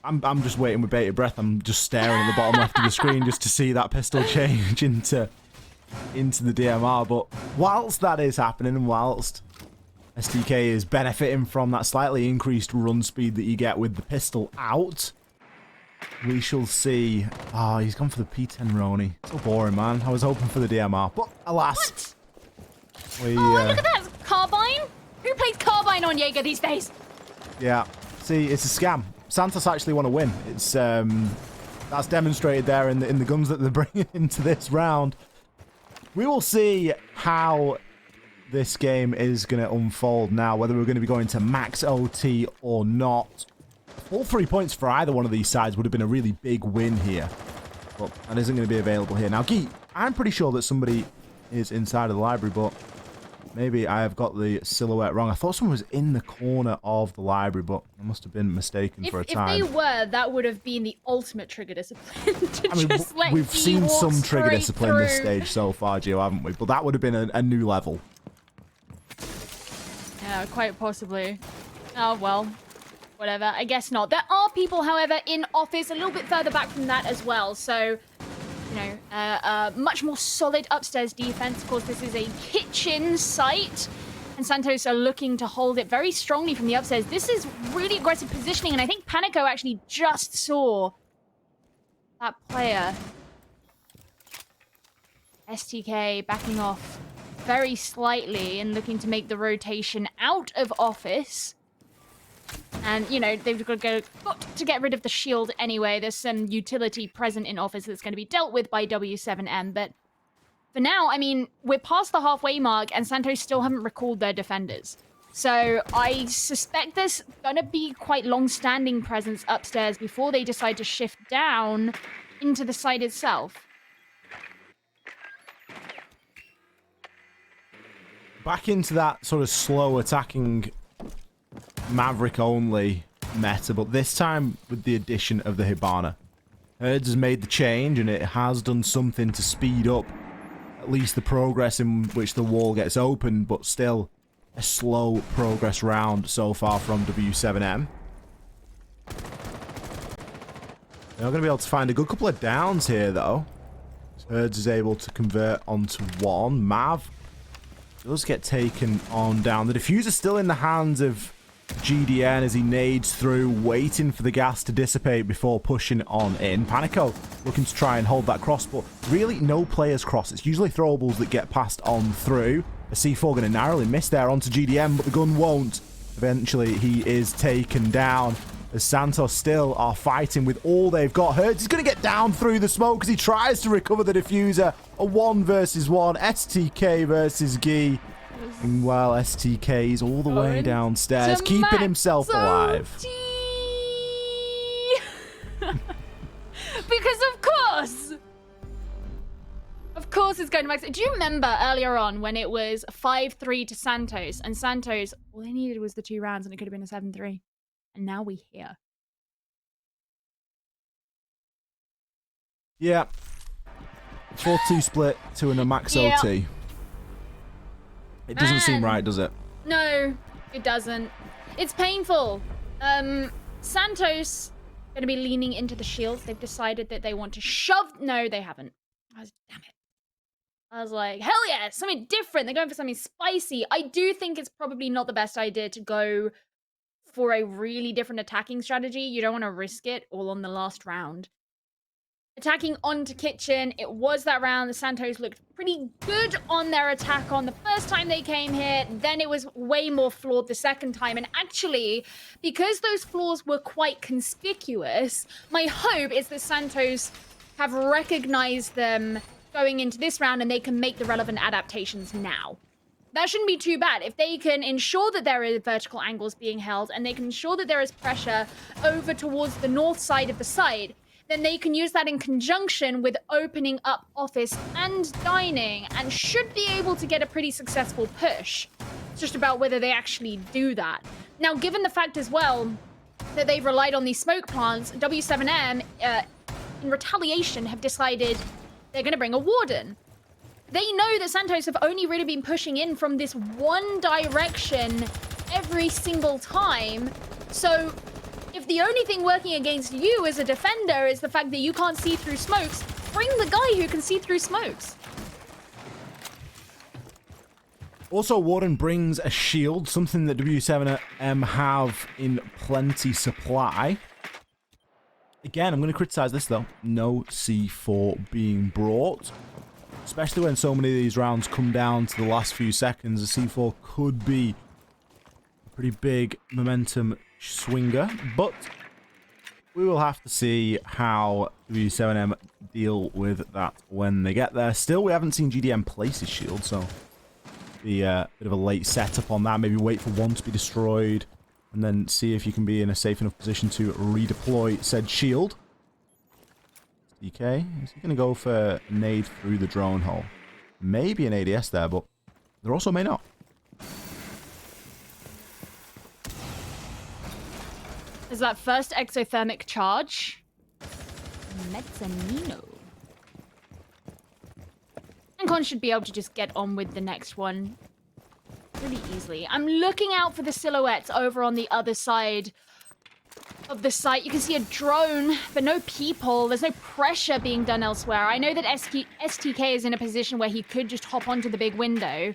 I'm just waiting with bated breath. I'm just staring at the bottom left of the screen just to see that pistol change into the DMR. But whilst that is happening and whilst STK is benefiting from that slightly increased run speed that you get with the pistol out, we shall see. Oh, he's gone for the P10 Roni. So boring, man. I was hoping for the DMR, but alas. What? Look at that. Carbine? Who plays Carbine on Jaeger these days? Yeah. See, it's a scam. Santos actually want to win. It's that's demonstrated there in the guns that they're bringing into this round. We will see how this game is going to unfold now, whether we're going to be going to max OT or not. All 3 points for either one of these sides would have been a really big win here. But that isn't going to be available here. Now, Guy, I'm pretty sure that somebody is inside of the library, but maybe I have got the silhouette wrong. I thought someone was in the corner of the library, but I must have been mistaken for a time. If they were, that would have been the ultimate trigger discipline. We've seen some trigger discipline this stage so far, Gio, haven't we? But that would have been a new level. Yeah, quite possibly. Oh, well. Whatever. I guess not. There are people, however, in office a little bit further back from that as well. So, you know, much more solid upstairs defense. Of course, this is a kitchen site. And Santos are looking to hold it very strongly from the upstairs. This is really aggressive positioning. And I think Panico actually just saw that player. STK backing off very slightly and looking to make the rotation out of office. And, you know, they've got to get rid of the shield anyway. There's some utility present in office that's going to be dealt with by W7M. But for now, I mean, we're past the halfway mark and Santos still haven't recalled their defenders. So I suspect there's going to be quite long-standing presence upstairs before they decide to shift down into the site itself. Back into that sort of slow attacking Maverick only meta, but this time with the addition of the Hibana. Herds has made the change and it has done something to speed up at least the progress in which the wall gets open, but still a slow progress round so far from W7M. They're not going to be able to find a good couple of downs here though. Herds is able to convert onto one. Mav does get taken on down. The diffuser's still in the hands of GDN as he nades through, waiting for the gas to dissipate before pushing on in. Panico looking to try and hold that cross, but really no players cross. It's usually throwables that get passed on through. A C4 going to narrowly miss there onto GDN, but the gun won't. Eventually, he is taken down as Santos still are fighting with all they've got. Hertz is going to get down through the smoke as he tries to recover the diffuser. A 1 versus 1. STK versus Guy. Meanwhile, STK's all the way downstairs, keeping himself alive. Because of course it's going to max. Do you remember earlier on when it was 5-3 to Santos, and Santos, all they needed was the 2 rounds and it could have been a 7-3. And now we're here. Yeah. 4-2 split to a max OT. It doesn't seem right, does it? No, it doesn't. It's painful. Santos going to be leaning into the shields. They've decided that they want to shove. No, they haven't. Damn it. I was like, hell yeah, something different. They're going for something spicy. I do think it's probably not the best idea to go for a really different attacking strategy. You don't want to risk it all on the last round. Attacking onto kitchen, it was that round. The Santos looked pretty good on their attack on the first time they came here. Then it was way more flawed the second time. And actually, because those flaws were quite conspicuous, my hope is that Santos have recognized them going into this round and they can make the relevant adaptations now. That shouldn't be too bad. If they can ensure that there are vertical angles being held and they can ensure that there is pressure over towards the north side of the site, then they can use that in conjunction with opening up office and dining and should be able to get a pretty successful push. It's just about whether they actually do that. Now, given the fact as well that they've relied on these smoke plants, W7M, in retaliation, have decided they're going to bring a warden. They know that Santos have only really been pushing in from this one direction every single time. So if the only thing working against you as a defender is the fact that you can't see through smokes, bring the guy who can see through smokes. Also, Warden brings a shield, something that W7M have in plenty supply. Again, I'm going to criticize this, though. No C4 being brought. Especially when so many of these rounds come down to the last few seconds. A C4 could be a pretty big momentum swinger. But we will have to see how W7M deal with that when they get there. Still, we haven't seen GDM place his shield, so be a bit of a late setup on that. Maybe wait for one to be destroyed and then see if you can be in a safe enough position to redeploy said shield. DK, is he going to go for a nade through the drone hole? Maybe an ADS there, but there also may not. Is that first exothermic charge? Mezzanino. Ancon should be able to just get on with the next one really easily. I'm looking out for the silhouettes over on the other side of the site. You can see a drone, but no people. There's no pressure being done elsewhere. I know that STK is in a position where he could just hop onto the big window.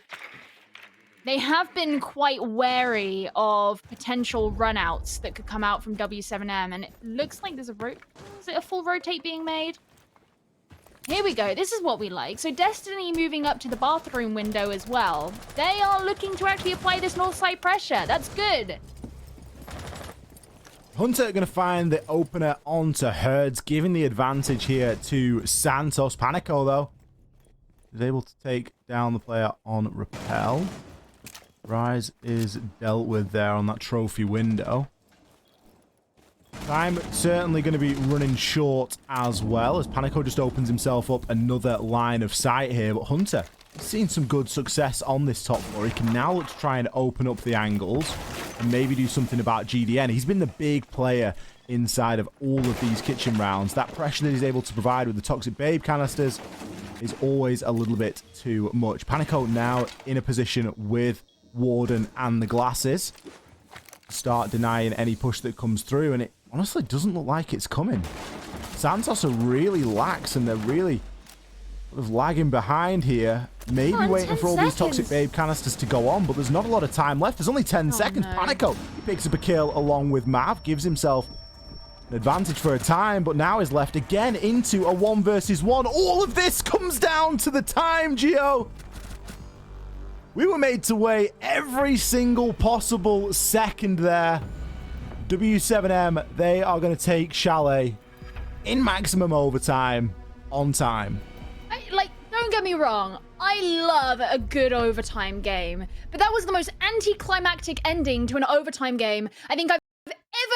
They have been quite wary of potential runouts that could come out from W7M, and it looks like there's is it a full rotate being made? Here we go. This is what we like. So Destiny moving up to the bathroom window as well. They are looking to actually apply this north side pressure. That's good. Hunter going to find the opener onto Herds, giving the advantage here to Santos. Panico, though, is able to take down the player on Repel. Rise is dealt with there on that trophy window. Time certainly going to be running short as well, as Panico just opens himself up another line of sight here. But Hunter has seen some good success on this top floor. He can now look to try and open up the angles and maybe do something about GDN. He's been the big player inside of all of these kitchen rounds. That pressure that he's able to provide with the Toxic Babe canisters is always a little bit too much. Panico now in a position with Warden and the glasses to start denying any push that comes through, and it honestly doesn't look like it's coming. Santos are really lax and they're really sort of lagging behind here. Maybe waiting for all these Toxic Babe canisters to go on, but there's not a lot of time left. There's only 10 seconds. No. Panico picks up a kill along with Mav, gives himself an advantage for a time, but now is left again into a 1 versus 1. All of this comes down to the time, Gio. We were made to wait every single possible second there. W7M, they are going to take Chalet in maximum overtime on time. Don't get me wrong, I love a good overtime game, but that was the most anticlimactic ending to an overtime game I think I've